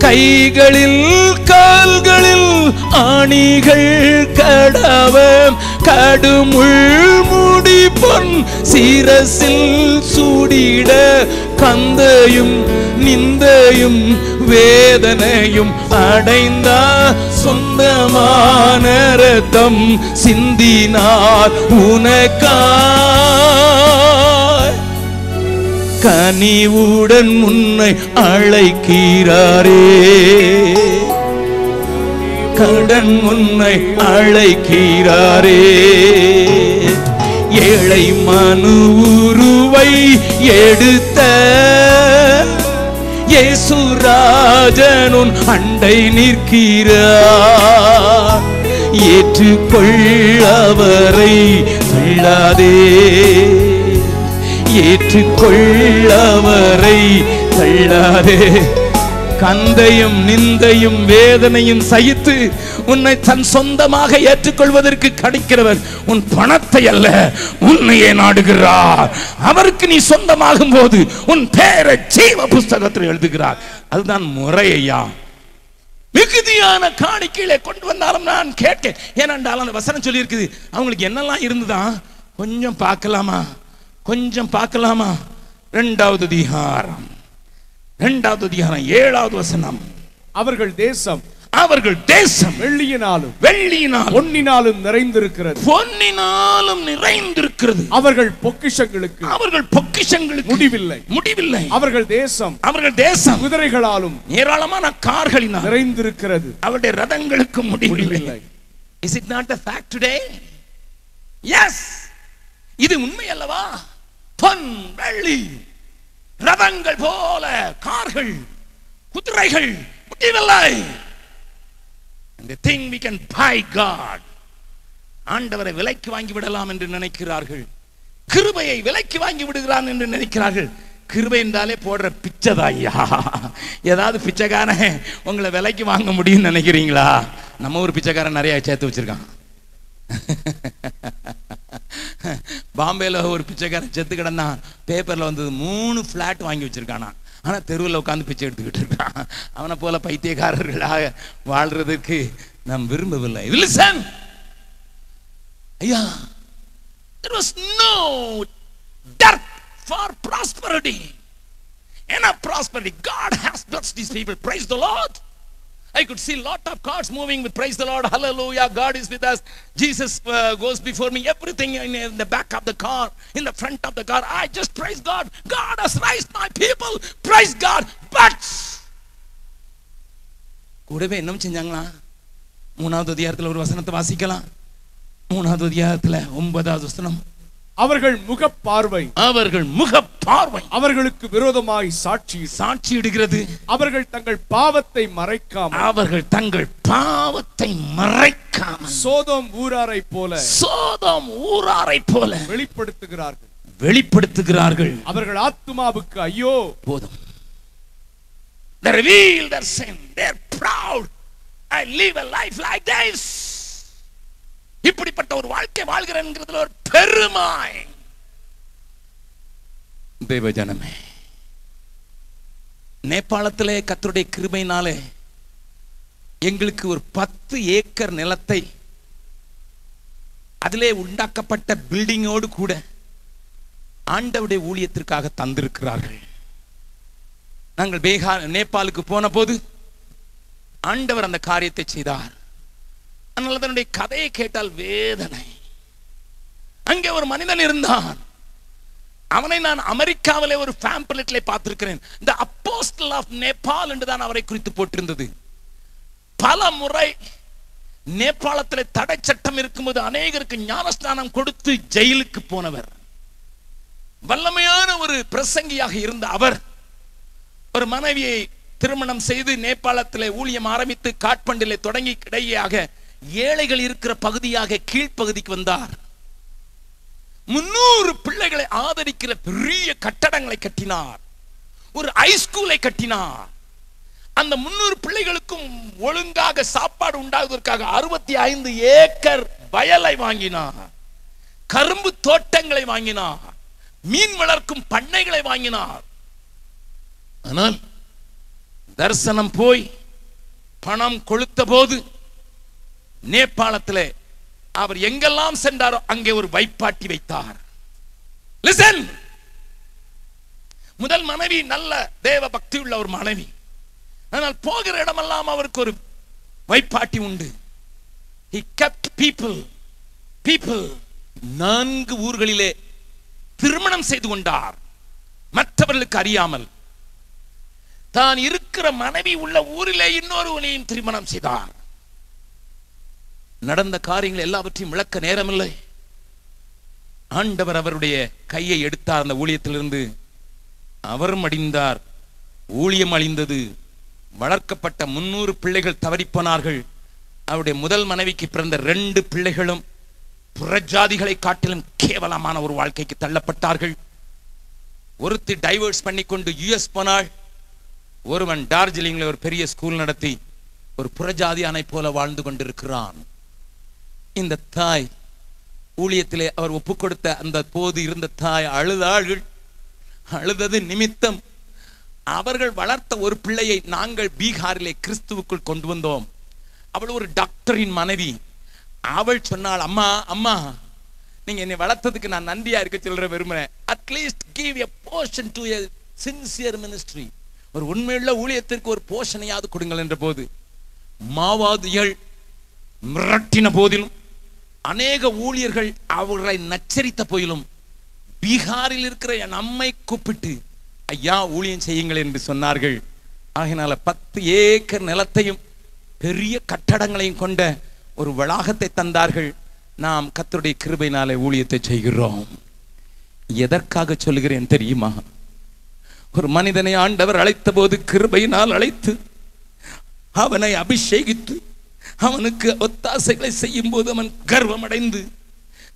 கைகளில் கால்களில் ஆணிகள் கடவம், கடுமுள் முடி பொன் சிரசில் சூடிட, கந்தையும் நிந்தையும் வேதனையும் அடைந்தா, சொந்தமான ரத்தம் சிந்தினார் உனக்காய். கனிவுடன் உன்னை அழைக்கிறாரே, கடன் உன்னை அழைக்கிறாரே. ஏழை மனு உருவை எடுத்த இயேசு ராஜன் உன் அண்டை நிற்கிறார். ஏற்றுக்கொள் அவரை தள்ளாதே, ஏற்றுக்கொள் அவரை தள்ளாதே. கந்தையும் நிந்தையும் வேதனையும் சகித்து உன்னை தன் சொந்தமாக ஏற்றுக்கொள்வதற்கு கிடைக்கிறவர் உன் பணத்தை அல்ல, உன்னையே நாடுகிறார். அவருக்கு நீ சொந்தமாகும் போது உன் பேரை ஜீவ புஸ்தகத்தில் எழுதுகிறார். அதுதான் முறையா. மிகுதியான காணிக்கையிலே கொண்டு வந்தாலும் நான் கேட்க, ஏனென்றால் அந்த வசனம் சொல்லி இருக்குது, அவங்களுக்கு என்னெல்லாம் இருந்துதான் கொஞ்சம் பார்க்கலாமா, கொஞ்சம் பார்க்கலாமா. 2வது அதிகாரம் 7வது வசனம். அவர்கள் தேசம் வெள்ளியினாலும் பொன்னினாலும் நிறைந்திருக்கிறது, அவர்கள் பொக்கிஷங்களுக்கு முடிவில்லை. அவர்கள் தேசம் குதிரைகளாலும் ஏராளமான கார்களினால் நிறைந்திருக்கிறது, அவருடைய ரதங்களுக்கு முடிவில்லை. Is it not a fact today? Yes. இது உண்மை அல்லவா? பொன் வெள்ளி ரதங்கள் போல கார்கள் குதிரைகள் முடிவில்லை. And they think we can buy God. ஆண்டவரை விலைக்கு வாங்கி விடலாம் என்று நினைக்கிறார்கள். கிருபையை விலைக்கு வாங்கி விடுகிறான் என்று நினைக்கிறார்கள். கிருபை என்றாலே போடுற பிச்சைதாய்யா. ஏதாவது பிச்சைக்காரன் உங்களை விலைக்கு வாங்க முடியும்னு நினைக்கிறீங்களா? நம்ம ஒரு பிச்சைக்காரன் நிறைய சேர்த்து வச்சிருக்கான். பாம்பேல ஒரு பிச்சைக்காரன் செத்து கிடந்தான். பேப்பர்ல வந்தது 3 பிளாட் வாங்கி வச்சிருக்கானா. ஆனா தெருவில் உட்காந்து பிச்சை எடுத்துக்கிட்டு இருக்கான். அவனை போல பைத்தியக்காரர்களாக வாழ்றதுக்கு நாம் விரும்பவில்லை. Listen, ஐயா, there was no dearth for prosperity. Enough prosperity. God has blessed these people. Praise the Lord. I could see lot of cars moving with praise the Lord, hallelujah, God is with us, Jesus goes before me, everything in the back of the car, in the front of the car. I just praise God. God has raised my people, praise God. But கூடவே என்ன செஞ்சாங்களா? 3வது அதிகாரத்தில் ஒரு வசனத்தை வாசிக்கலாம். 3வது அதிகாரத்தில் 9வது வசனம். அவர்கள் முகப்பார்வை அவர்களுக்கு விரோதமாய் சாட்சியிடுகிறது. அவர்கள் தங்கள் பாவத்தை மறைக்காமல் சோதோம் ஊராரை போல வெளிப்படுத்துகிறார்கள். அவர்கள் ஆத்துமாவுக்கு ஐயோ. போதும். They reveal their sin. They are proud. I live a life like this. இப்படிப்பட்ட ஒரு வாழ்க்கை வாழ்கிறேன்ங்கிறதுல ஒரு பெருமை. தேவஜனமே, நேபாளத்திலே கர்த்தருடைய கிருபையினாலே எங்களுக்கு ஒரு 10 ஏக்கர் நிலத்தை அதிலே உண்டாக்கப்பட்ட பில்டிங்கோடு கூட ஆண்டவருடைய ஊழியத்திற்காக தந்திருக்கிறார்கள். நாங்கள் நேபாளுக்கு போன போது ஆண்டவர் அந்த காரியத்தை செய்தார். அதனால தன்னுடைய கதையை கேட்டால் வேதனை. அங்கே ஒரு மனிதன் இருந்தான். அவனை நான் அமெரிக்காவிலே ஒரு பாம்ப்லெட்ல பார்த்திருக்கிறேன். The Apostle of Nepal என்று தான் அவரை குறித்து போட்டிருந்தது. பல முறை நேபாளத்திலே தடை சட்டம் இருக்கும்போது அநேகருக்கு ஞானஸ்நானம் கொடுத்து ஜெயிலுக்கு போனவர். வல்லமையான ஒரு பிரசங்கியாக இருந்த அவர் ஒரு மனைவியை திருமணம் செய்து நேபாளத்திலே ஊழியம் ஆரம்பித்து காட்மண்டிலே தொடங்கி இடையாக ஏழைகள் இருக்கிற பகுதியாக கீழ்ப்பகுதிக்கு வந்தார். 300 பிள்ளைகளை ஆதரிக்கிற பெரிய கட்டடங்களை கட்டினார். ஒரு ஹைஸ்கூலை கட்டினார். அந்த 300 பிள்ளைகளுக்கும் ஒழுங்காக சாப்பாடு உண்டாவதற்காக 65 ஏக்கர் வயலை வாங்கினார். கரும்பு தோட்டங்களை வாங்கினார். மீன் வளர்க்கும் பண்ணைகளை வாங்கினார். ஆனால் தரிசனம் போய் பணம் கொளுத்த போது நேபாளத்தில் அவர் எங்கெல்லாம் சென்றாரோ அங்கே ஒரு வைப்பாட்டி வைத்தார். லிசன். முதல் மனைவி நல்ல தேவ பக்தி உள்ள ஒரு மனைவி. ஆனால் போகிற இடமெல்லாம் அவருக்கு ஒரு வைப்பாட்டி உண்டு. He kept people. 4 ஊர்களிலே திருமணம் செய்து கொண்டார், மற்றவர்களுக்கு அறியாமல். தான் இருக்கிற மனைவி உள்ள ஊரிலே இன்னொருவனையும் திருமணம் செய்தார். நடந்த காரியங்கள் எல்லாவற்றையும் விளக்க நேரமில்லை. ஆண்டவர் அவருடைய கையை எடுத்தார். அந்த ஊழியத்திலிருந்து அவரும் அடிந்தார், ஊழியம் அழிந்தது. வளர்க்கப்பட்ட 300 பிள்ளைகள் தவறிப்போனார்கள். அவருடைய முதல் மனைவிக்கு பிறந்த 2 பிள்ளைகளும் புறஜாதிகளை காட்டிலும் கேவலமான ஒரு வாழ்க்கைக்கு தள்ளப்பட்டார்கள். ஒருத்தி டைவர்ஸ் பண்ணிக்கொண்டு US போனாள். ஒருவன் டார்ஜிலிங்கில் ஒரு பெரிய ஸ்கூல் நடத்தி ஒரு புறஜாதியானை போல வாழ்ந்து கொண்டிருக்கிறான். இந்த தாய் ஊழியத்திலே அவர் ஒப்புக் கொடுத்த அந்த போது இருந்த தாய் அழுதாள்கள். அழுதது நிமித்தம் அவர்கள் வளர்த்த ஒரு பிள்ளையை நாங்கள் பீகாரிலே கிறிஸ்துவுக்குள் கொண்டு வந்தோம். அவள் ஒரு டாக்டரின் மனைவி. அவள் சொன்னாள், அம்மா அம்மா, நீங்க என்னை வளர்த்ததுக்கு நான் நன்றியா இருக்க சொல்ற விரும்புறேன். At least give a portion to a sincere ministry. ஒரு உண்மையுள்ள ஊழியத்திற்கு ஒரு போஷனையாவது கொடுங்கள் என்ற போது மாவாதிகள் மிரட்டின போதிலும், அநேக ஊழியர்கள் அவர்களை நச்சரித்த போதிலும், பீகாரில் இருக்கிற நம்மை கூப்பிட்டு ஐயா ஊழியம் செய்யுங்கள் என்று சொன்னார்கள். ஆகினால 10 ஏக்கர் நிலத்தையும் பெரிய கட்டடங்களையும் கொண்ட ஒரு வளாகத்தை தந்தார்கள். நாம் கர்த்தருடைய கிருபையினாலே ஊழியத்தை செய்கிறோம். எதற்காக சொல்கிறேன் தெரியுமா? ஒரு மனிதனை ஆண்டவர் அழைத்த போது கிருபையினால் அழைத்து அவனை அபிஷேகித்து அவனுக்கு ஒத்தாசைகளை செய்யும் போது அவன் கர்வம் அடைந்து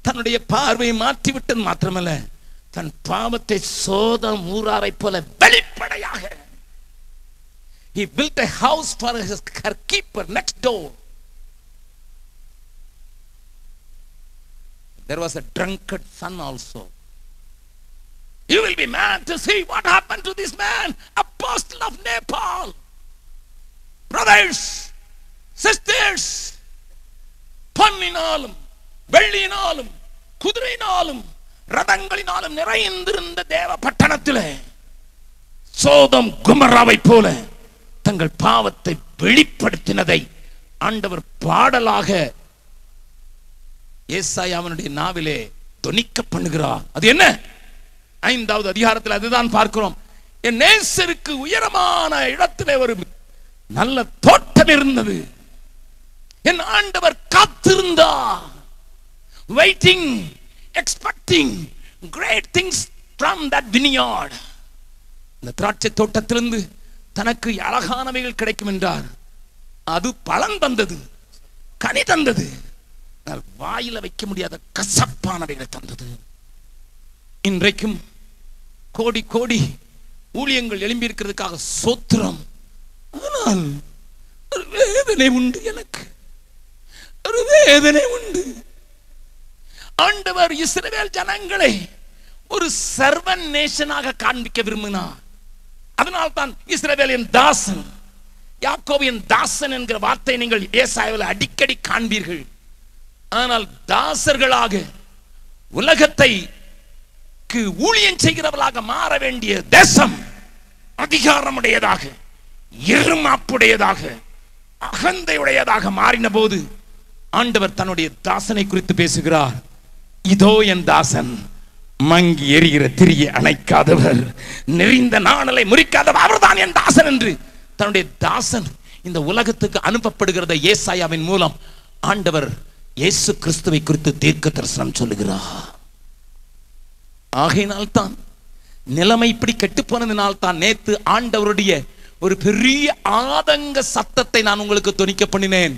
தன்னுடைய பார்வையை மாற்றிவிட்டது மாத்திரமல்ல, தன் பாவத்தை சோதம் ஊராரை போல வெளிப்படையாக he built a house for her keeper next door. There was a drunkard son also. You will be mad to see what happened to this man, apostle of Nepal. Brothers, sisters, பொன்னினாலும் வெள்ளியினாலும் குதிரையினாலும் ரதங்களினாலும் நிறைந்திருந்த தேவ பட்டணத்திலே சோதம் குமராவை போல தங்கள் பாவத்தை வெளிப்படுத்தினதை ஆண்டவர் பாடலாக ஏசாயாவினுடைய நாவிலே தொனிக்க பண்ணுகிறார். அது என்ன? 5வது அதிகாரத்தில் அதுதான் பார்க்கிறோம். என் நேசருக்கு உயரமான இடத்திலே ஒரு நல்ல தோட்டம் இருந்தது. என் ஆண்டவர் காத்திருந்தார், waiting, expecting great things from that vineyard. இந்த திராட்சை தோட்டத்திலிருந்து தனக்கு அழகானவைகள் கிடைக்கும் என்றார். அது பலன் தந்தது, கனி தந்தது. வாயில வைக்க முடியாத கசப்பானவைகளை தந்தது. இன்றைக்கும் கோடி கோடி ஊழியங்கள் எழும்பி இருக்கிறதுக்காக சோத்திரம். ஆனால் ஒரு வேதனை உண்டு, எனக்கு ஒரு வேதனை உண்டு. ஆண்டவர் இஸ்ரவேல் ஜனங்களை ஒரு சர்வன் நேஷனாக காண்பிக்க விரும்பினார். அதனால் தான் இஸ்ரவேலின் தாசன், யாக்கோபின் தாசன் என்கிற வார்த்தை நீங்கள் ஏசாயாவில் அடிக்கடி காண்பீர்கள். ஆனால் தாசர்களாக உலகத்தை ஊழியம் செய்கிறவர்களாக மாற வேண்டிய தேசம் அதிகாரமுடையதாக, இருமாப்புடையதாக, அகந்தையுடையதாக மாறின போது ஆண்டவர் தன்னுடைய தாசனை குறித்து பேசுகிறார். இதோ என் தாசன், மங்கி எரிகிற திரியை அணைக்காதவர், நெறிந்த நாணலை முறிக்காதவர், அவர்தான் என் தாசன் என்று தன்னுடைய தாசன் இந்த உலகத்துக்கு அனுப்பப்படுகிறத ஏசாயாவின் மூலம் ஆண்டவர் இயேசு கிறிஸ்துவை குறித்து தீர்க்க தரிசனம் சொல்லுகிறார். ஆகையினால் தான் நிலைமை இப்படி கெட்டு போனதினால் தான் நேத்து ஆண்டவருடைய ஒரு பெரிய ஆதங்க சத்தத்தை நான் உங்களுக்கு தொனிக்க பண்ணினேன்.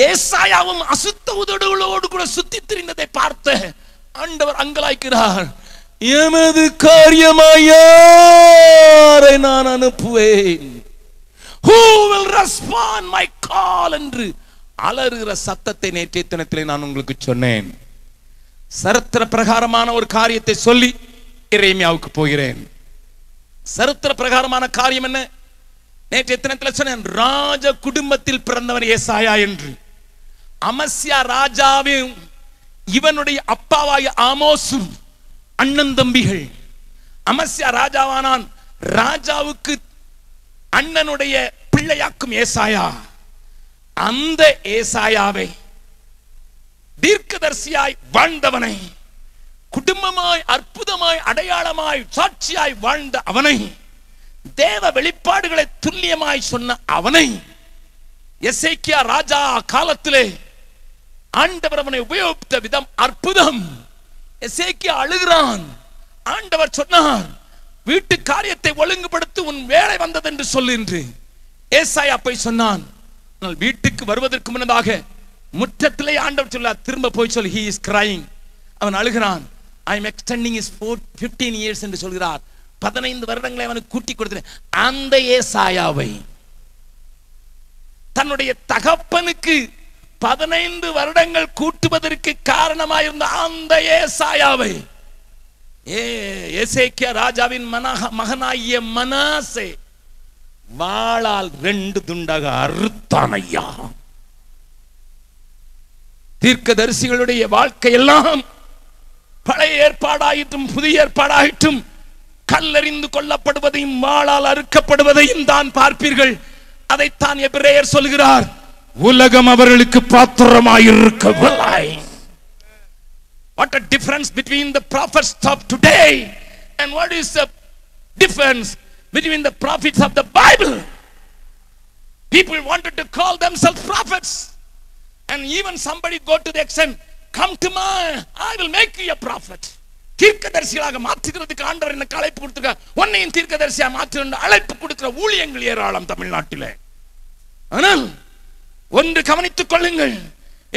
ஏசாயாவும் அசுத்த உதடுகளோடு கூட சுத்தி திரிந்ததை பார்த்து ஆண்டவர் அங்கலாய்க்கிறார். எமது காரியமாய் யாரை நான் அனுப்புவேன்? Who will respond my call என்று அலறுகிற சத்தத்தை நேற்றைய தினத்திலே நான் உங்களுக்கு சொன்னேன். சரித்திர பிரகாரமான ஒரு காரியத்தை சொல்லி எரேமியாவுக்கு போகிறேன். சரித்திர பிரகாரமான காரியம் என்ன? நேற்றைய தினத்தில் சொன்னேன், ராஜ குடும்பத்தில் பிறந்தவர் ஏசாயா என்று. அமஸ்யா ராஜாவும் இவனுடைய அப்பாவாய ஆமோசும் அண்ணன் தம்பிகள். அமஸ்யா ராஜாவானான். ராஜாவுக்கு அண்ணனுடைய பிள்ளையாக்கும் ஏசாயா. அந்த ஏசாயாவை தீர்க்கதரிசியாய் வாழ்ந்தவனை, குடும்பமாய் அற்புதமாய் அடையாளமாய் சாட்சியாய் வாழ்ந்த அவனை, தேவ வெளிப்பாடுகளை துல்லியமாய் சொன்ன அவனை, எசேக்கியா ராஜா காலத்திலே ஆண்டவர் அவனை உபயோகித்த விதம் அற்புதம். எசேக்கியா அழுகிறான். ஆண்டவர் சொன்னார், வீட்டு காரியத்தை ஒழுங்குபடுத்தி உன் வேலை வந்தது என்று சொல்லு என்று. ஏசாயா போய் சொன்னான். வீட்டுக்கு வருவதற்கு முன்னதாக முற்றத்திலே ஆண்டவர் சொல்லார், திரும்ப போய் சொல்லு, he is crying. அவன் அழுகிறான். I am extending his 15 years என்று சொல்கிறார். 15 வருடங்களை அவனுக்கு கூட்டி கொடுத்தேன். அந்த ஏசாயாவை, தன்னுடைய தகப்பனுக்கு 15 வருடங்கள் கூட்டுவதற்கு காரணமாயிருந்த அந்த ஏசாயாவை எசேக்கியா ராஜாவின் மகனாகிய மனாசே வாளால் 2 துண்டாக அறுத்தானையா. தீர்க்கதரிசிகளுடைய வாழ்க்கையெல்லாம் பழைய ஏற்பாடாயிட்டும் புதிய ஏற்பாடாயிட்டும் கல்லெறிந்து கொல்லப்படுவதையும் வாளால் அறுக்கப்படுவதையும் தான் பார்ப்பீர்கள். அதைத்தான் எபிரேயர் சொல்கிறார், உலகம் அவர்களுக்கு பாத்திரமாயிருக்கவில்லை. What a difference between the prophets of today and what is the difference between the prophets of the Bible? People wanted to call themselves prophets, and even somebody go to the extent, come to me, I will make you a prophet. தீர்க்கதரிசியாக மாற்றுகிறதுக்கு ஆண்டவர் என்ன அழைப்பு கொடுத்திருக்கார். உன்னையும் தீர்க்கதரிசியா மாற்றுகிற அழைப்பு கொடுக்கிற ஊழியங்கள் ஏராளம் தமிழ்நாட்டிலே. ஆனால் ஒன்று கவனித்துக் கொள்ளுங்கள்,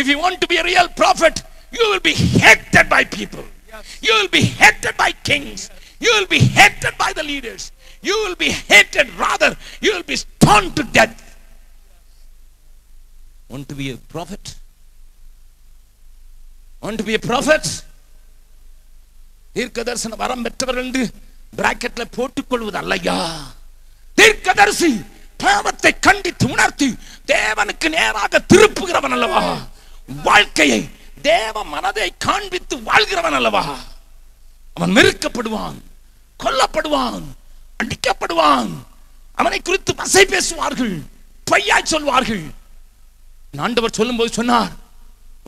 if you want to be a real prophet, you will be hated by people. You will be hated by kings. You will be hated by the leaders. You will be hated, rather you will be stoned to death. Want to be a prophet? Want to be a prophet? தீர்க்கதரிசன வரம் பெற்றவர்கள் என்று பிராக்கெட்ல போட்டுக் கொள்வது அல்லையா. தீர்க்கதரிசி பாவத்தை கண்டித்து உணர்த்தி தேவனுக்கு நேராக திருப்புகிறவன் அல்லவா. வாழ்க்கையை தேவ மனதை காண்பித்து வாழ்கிறவன் அல்லவா. அவன் நெருக்கப்படுவான், கொல்லப்படுவான், அடிக்கப்படுவான். அவனை குறித்து வசை பேசுவார்கள், பொய்யாய் சொல்வார்கள். ஆண்டவர் சொல்லும் போது சொன்னார்,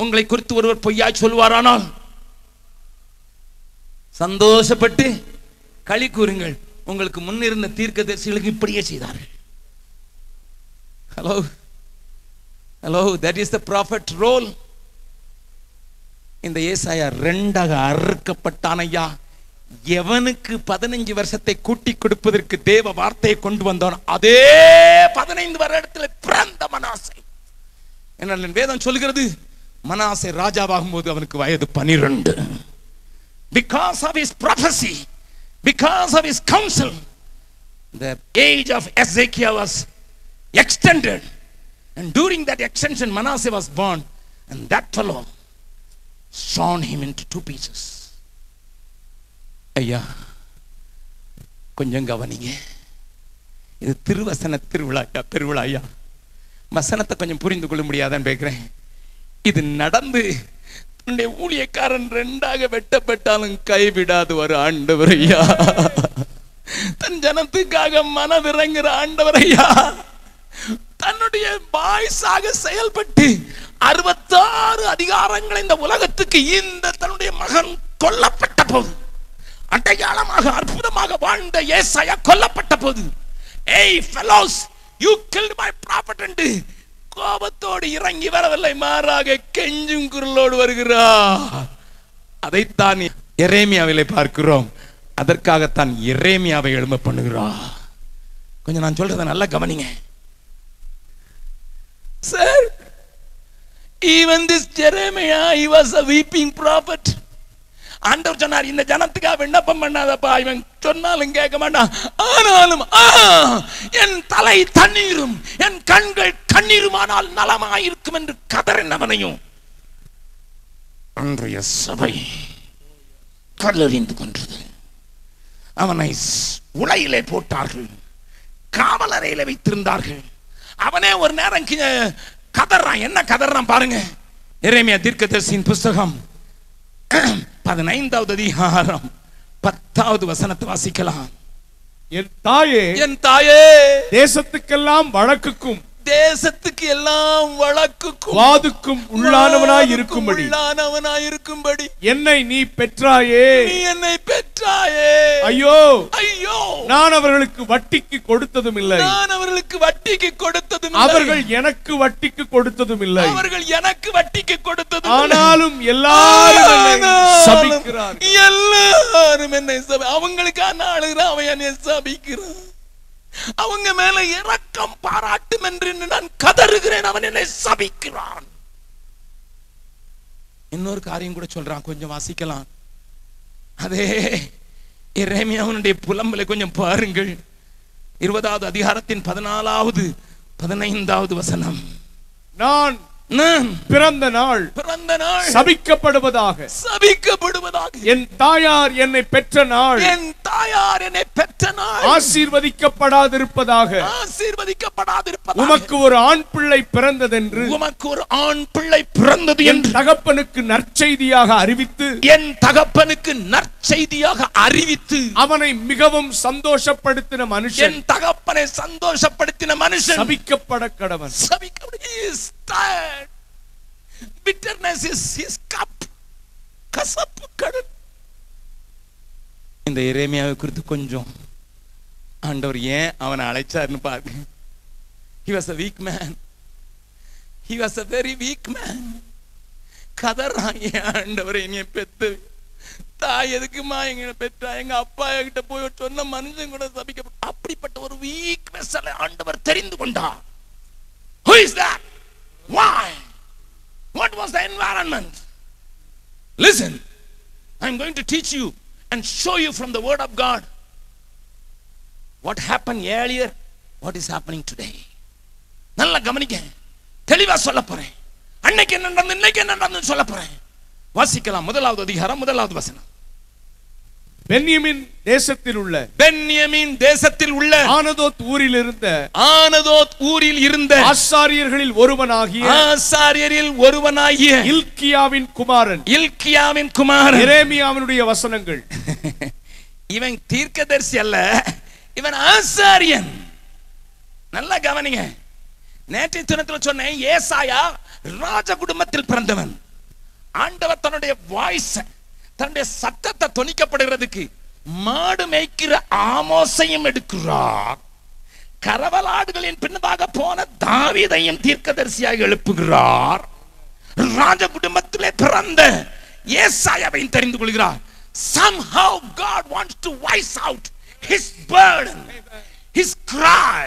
உங்களை குறித்து ஒருவர் பொய்யாய் சொல்வாரானால் சந்தோஷப்பட்டு களி கூறுங்கள், உங்களுக்கு முன்னிருந்த தீர்க்கதரிசிகளுக்கு இப்படியே செய்தார்கள். Hello, that is the prophet role. இந்த ஏசாயா 2ஆக அறுக்கப்பட்டான் ஐயா. எவனுக்கு 15 வருஷத்தை கூட்டி கொடுப்பதற்கு தேவ வார்த்தையை கொண்டு வந்தான், அதே 15 வருடத்தில் பிறந்த மனாசே. என்ன வேதம் சொல்கிறது, மனாசே ராஜாவாகும் போது அவனுக்கு வயது 12. Because of his prophecy, because of his counsel, the age of Ezekiel was extended, and during that extension Manasseh was born, and that fellow sawn him into 2 pieces. ஐயா கொஞ்சம் கவனிங்க, இது திருவசன திருவிழா ஐயா. வசனத்தை கொஞ்சம் புரிந்து கொள்ள முடியாதான்னு கேட்கிறேன். இது நடந்து தன்னுடைய ஊழியக்காரன் 2ஆக வெட்டப்பட்டாலும் கைவிடாது ஒரு ஆண்டவர் ஐயா. தன் ஜனத்துக்காக மனதிறங்குற ஆண்டவர் ஐயா. தன்னுடைய வாய்ஸாக செயல்பட்டு 66 அதிகாரங்களை இந்த உலகத்துக்கு இந்த தன்னுடைய மகன் கொல்லப்பட்ட போது, அடையாளமாக அற்புதமாக வாழ்ந்த ஏசாயா கொல்லப்பட்ட போது, ஏய் fellows, you killed my prophet என்று கோபத்தோடு இறங்கி வரவில்லை, மாறாக கெஞ்சும் குரலோடு வருகிறார். அதைத்தான் எரேமியாவிலே பார்க்கிறோம். அதற்காகத்தான் எரேமியாவை எழும்ப பண்ணுகிறார். கொஞ்சம் நான் சொல்றதை நல்லா கவனிங்க. Sir, even this Jeremiah, he was a weeping prophet. ஆண்டவர் சொன்னார், இந்த ஜனத்துக்காக விண்ணப்பம் பண்ணாதப்பா, இவன் சொன்னாலும் கேட்க மாட்டான், ஆனாலும் என் தலை தண்ணீரும் என் கண்கள் கண்ணீருமானால் நலமாயிருக்கும் என்று கதறினவனையும் அன்றைய சபை கல்லெறிந்து கொன்றது. அவனை உலையிலே போட்டார்கள், காவலறையில வைத்திருந்தார்கள். அவனே ஒரு நேரம் கதறான். என்ன கதறான் பாருங்க. எரேமியா தீர்க்கதரிசியின் புஸ்தகம் 15வது அதிகாரம் 10வது வசனத்தை வாசிக்கலாம். என் தாயே, என் தாயே, தேசத்துக்கெல்லாம் வழக்குக்கும் தேசத்துக்கு எல்லாம் வழக்குக்கும் வாதுக்கும் உள்ளானவனாய் இருக்கும்படி என்னை நீ பெற்றாயே, நீ என்னை பெற்றாயே. ஐயோ ஐயோ, நான் அவர்களுக்கு வட்டிக்கு கொடுத்ததும் இல்லை, நான் அவர்களுக்கு வட்டிக்கு கொடுத்ததும் இல்லை, அவர்கள் எனக்கு வட்டிக்கு கொடுத்ததும் இல்லை, அவர்கள் எனக்கு வட்டிக்கு கொடுத்ததும் இல்லை. ஆனாலும் எல்லாரும் என்னை சபிக்கிறார்கள். எல்லாரும் என்னை அவங்களுக்கான ஆளுகிறான், அவன் என்னை சபிக்கிறான். அவங்க மேல இரக்கம் பாராட்டும் என்று நான் கதறுகிறேன், அவன் என்னை சபிக்கிறான். இன்னொரு காரியம் கூட சொல்றான், கொஞ்சம் வாசிக்கலாம். அதே எரேமியாவுடைய புலம்பலை கொஞ்சம் பாருங்கள். 20வது அதிகாரத்தின் 14வது 15வது வசனம். நான் பிறந்த நாள் சபிக்கப்படுவதாக, என் தாயார் என்னை பெற்ற நாள், ஆசீர்வதிக்கப்படாதிருப்பதாக, உமக்கு ஒரு ஆண் பிள்ளை பிறந்ததென்று, என் தகப்பனுக்கு நற்செய்தியாக அறிவித்து, அவனை மிகவும் சந்தோஷப்படுத்தின மனுஷன், என் தகப்பனை சந்தோஷப்படுத்தின மனுஷன் சபிக்கப்பட கடவன். Bitterness is his cup. கசப்பு கடல். இந்த எரேமியாவை குறித்து கொஞ்சம் ஆண்டவர் ஏன் அவனை அழைச்சார்னு பாருங்க. He was a weak man. He was a very weak man. கதறான், ஆண்டவரை என்னைய பெத்து தாய் எதுக்குமா எங்களை பெற்றா, எங்க அப்பா கிட்ட போய் சொன்ன மனுஷன் கூட சபிக்கப்பட்ட அப்படிப்பட்ட ஒரு வீக்னஸ் ஆண்டவர் தெரிந்து கொண்டார். Who is that? Why? What was the environment? Listen, I'm going to teach you and show you from the word of God what happened earlier, what is happening today. நல்லா கவனிங்க, தெளிவா சொல்ல போறேன். அன்னைக்கு என்ன நடந்தது, இன்னைக்கு என்ன நடந்தது சொல்ல போறேன். வாசிக்கலாம். 1வது அதிகாரம் 1வது வசனம். பென்யமீன் தேசத்தில் உள்ள ஆனதோத் ஊரில் இருந்த ஆசாரியர்களில் ஒருவனாகிய இல்க்கியாவின் குமாரன் எரேமியாவினுடைய வசனங்கள். இவன் தீர்க்கதரிசி அல்ல, இவன் ஆசாரியன். நல்லா கவனிங்க. நேற்றைய தினத்தில் சொன்னேன், ஏசாயா ராஜ குடும்பத்தில் பிறந்தவன். ஆண்டவர் தன்னுடைய வாய்ஸ், தன்னுடைய சத்தத்தை தொனிக்கப்படுகிறதுக்கு மாடு மேய்க்கிற ஆமோசையும் எடுக்கிறார். கரவலாடுகளின் பின்னதாக போன தாவீதையும் தீர்க்கதரிசியாக எழுப்புகிறார். ராஜ குடும்பத்திலே பிறந்த ஏசாயாவையும் தெரிந்து கொள்கிறார். Somehow God wants to voice out his burden, his cry.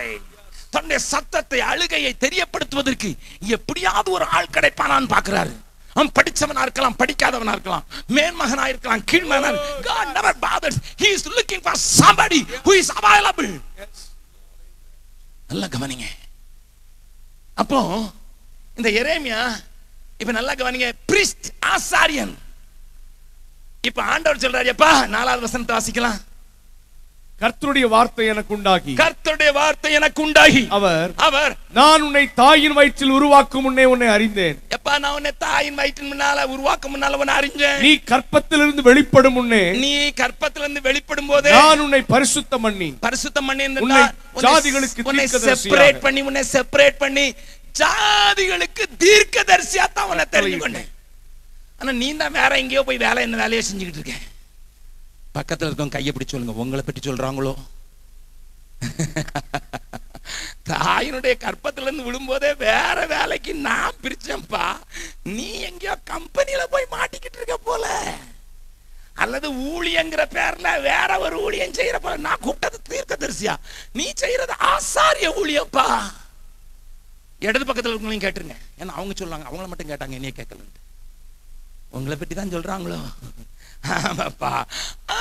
தன்னுடைய சத்தத்தை, அழுகையை தெரியப்படுத்துவதற்கு எப்படியாவது ஒரு ஆள் கிடைப்பானான்னு பார்க்கிறாரு. அவன் படிச்சவனா இருக்கலாம், படிக்காதவனா இருக்கலாம், மேன்மகனா இருக்கலாம், கீழ்மகனா. God never bothers. He is looking for somebody who is available. நல்லா கவனிங்க. அப்போ இந்த எரேமியா இப்ப நல்லா கவனிங்க, priest, ஆசாரியன். இப்ப ஆண்டவர் சொல்றாரு, அப்பா 4வது வசனத்தை வாசிக்கலாம். கர்த்தருடைய வார்த்தை எனக்கு உண்டாகி அவர் நான் உன்னை தாயின் வயிற்றில் உருவாக்கும் முன்னே உன்னை அறிந்தேன். எப்பா, நான் உன்னை தாயின் வயிற்றின் முன்னால உருவாக்கும் முன்னால உன்னை அறிஞ்சேன். நீ கர்ப்பத்திலிருந்து வெளிப்படும் முன்னே, நீ கர்ப்பத்திலிருந்து வெளிப்படும் போதே நான் உன்னை பரிசுத்தம் பண்ணி உன்னை ஜாதிகளுக்கு உன்னை செப்பரேட் பண்ணி ஜாதிகளுக்கு தீர்க்கதரிசியா தான் உன்னை தெரிந்து கொண்டேன். ஆனா நீ தான் வேற எங்கேயோ போய் என்ன வேலையை செஞ்சுக்கிட்டு இருக்க. பக்கத்தில் இருக்கவங்க கையை பிடிச்சு சொல்லுங்க, உங்களை பற்றி சொல்றாங்களோ? தாயினுடைய கற்பத்திலிருந்து விழும்போதே வேற வேலைக்கு நான் பிரிச்சேன்பா, நீ எங்கேயோ கம்பெனியில போய் மாட்டிக்கிட்டு இருக்க போல, அல்லது ஊழியங்கிற பேர்ல வேற ஒரு ஊழியம் செய்யற போல. நான் கூப்பிட்டது தீர்க்கதரிசியா, நீ செய்யறது ஆசாரிய ஊழியப்பா. இடது பக்கத்தில் இருக்கவங்களையும் கேட்டுருங்க. ஏன்னா அவங்க சொல்றாங்க, அவங்கள மட்டும் கேட்டாங்க, என்னைய கேட்கல. உங்களை பற்றி தான் சொல்றாங்களோ? ஆமாப்பா,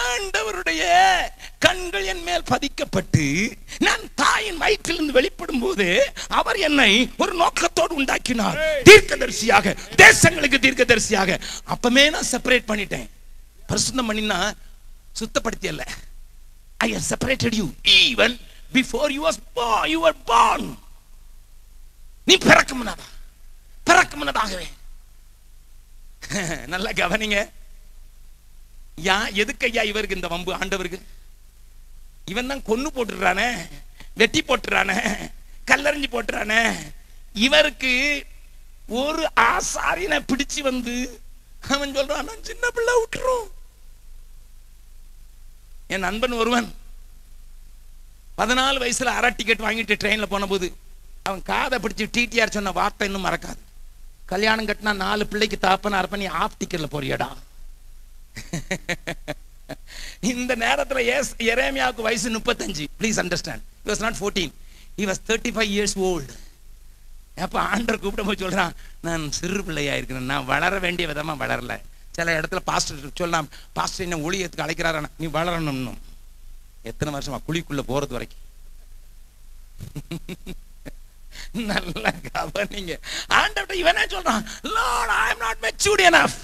ஆண்டவருடைய கண்கள் என் மேல் பதிக்கப்பட்டு நான் தாயின் வயிற்றிலிருந்து வெளிப்படும் போது அவர் என்னை ஒரு நோக்கத்தோடு உண்டாக்கினார், தீர்க்கதரிசியாக, தேசங்களுக்கு தீர்க்கதரிசியாக. அப்பமே நான் செப்பரேட் பண்ணிட்டேன். பரிசுத்தம் பண்ணினா சுத்தப்படுத்தி அல்ல. I have separated you even before you were born. நீ பிறக்க முன்னதாகவே. நல்லா கவனிங்க. எதுக்கு ஐயா இவருக்கு இந்த வம்பு? ஆண்டவருக்கு இவன் தான் கொன்னு போட்டுறானே, வெட்டி போட்டுறானே, கல்லறிஞ்சு போட்டுறானே. இவருக்கு ஒரு ஆசாரியனை பிடிச்சு வந்து அவன் சொல்றான், சின்ன பிள்ளை விட்டுரும். என் நண்பன் ஒருவன் 14 வயசுல அரை டிக்கெட் வாங்கிட்டு ட்ரெயின்ல போன போது அவன் காதை பிடிச்சி டிடிஆர் சொன்ன வார்த்தை இன்னும் மறக்காது. கல்யாணம் கட்டினா 4 பிள்ளைக்கு தாப்பன அரப்ப நீ ஆஃப் டிக்கெட்ல போறியடா. இந்த நேரத்துல எரேமியாவுக்கு வயசு 35. Please understand, he was not 14, he was 35 years old. அப்ப ஆண்டவர் கூப்பிட போய் சொல்றான், நான் சிறு பிள்ளையா இருக்கிறேன், நான் வளர வேண்டிய விதமா வளரல. சில இடத்துல பாஸ்டர் சொல்லலாம், பாஸ்டர் என்ன ஊழியத்துக்கு அழைக்கிறாரு, நீ வளரணும். எத்தனை வருஷமா குழிக்குள்ள போறது வரைக்கும். நல்ல கவனிங்க. ஆண்டவர் இவனே சொல்றான், Lord, I am not matured enough.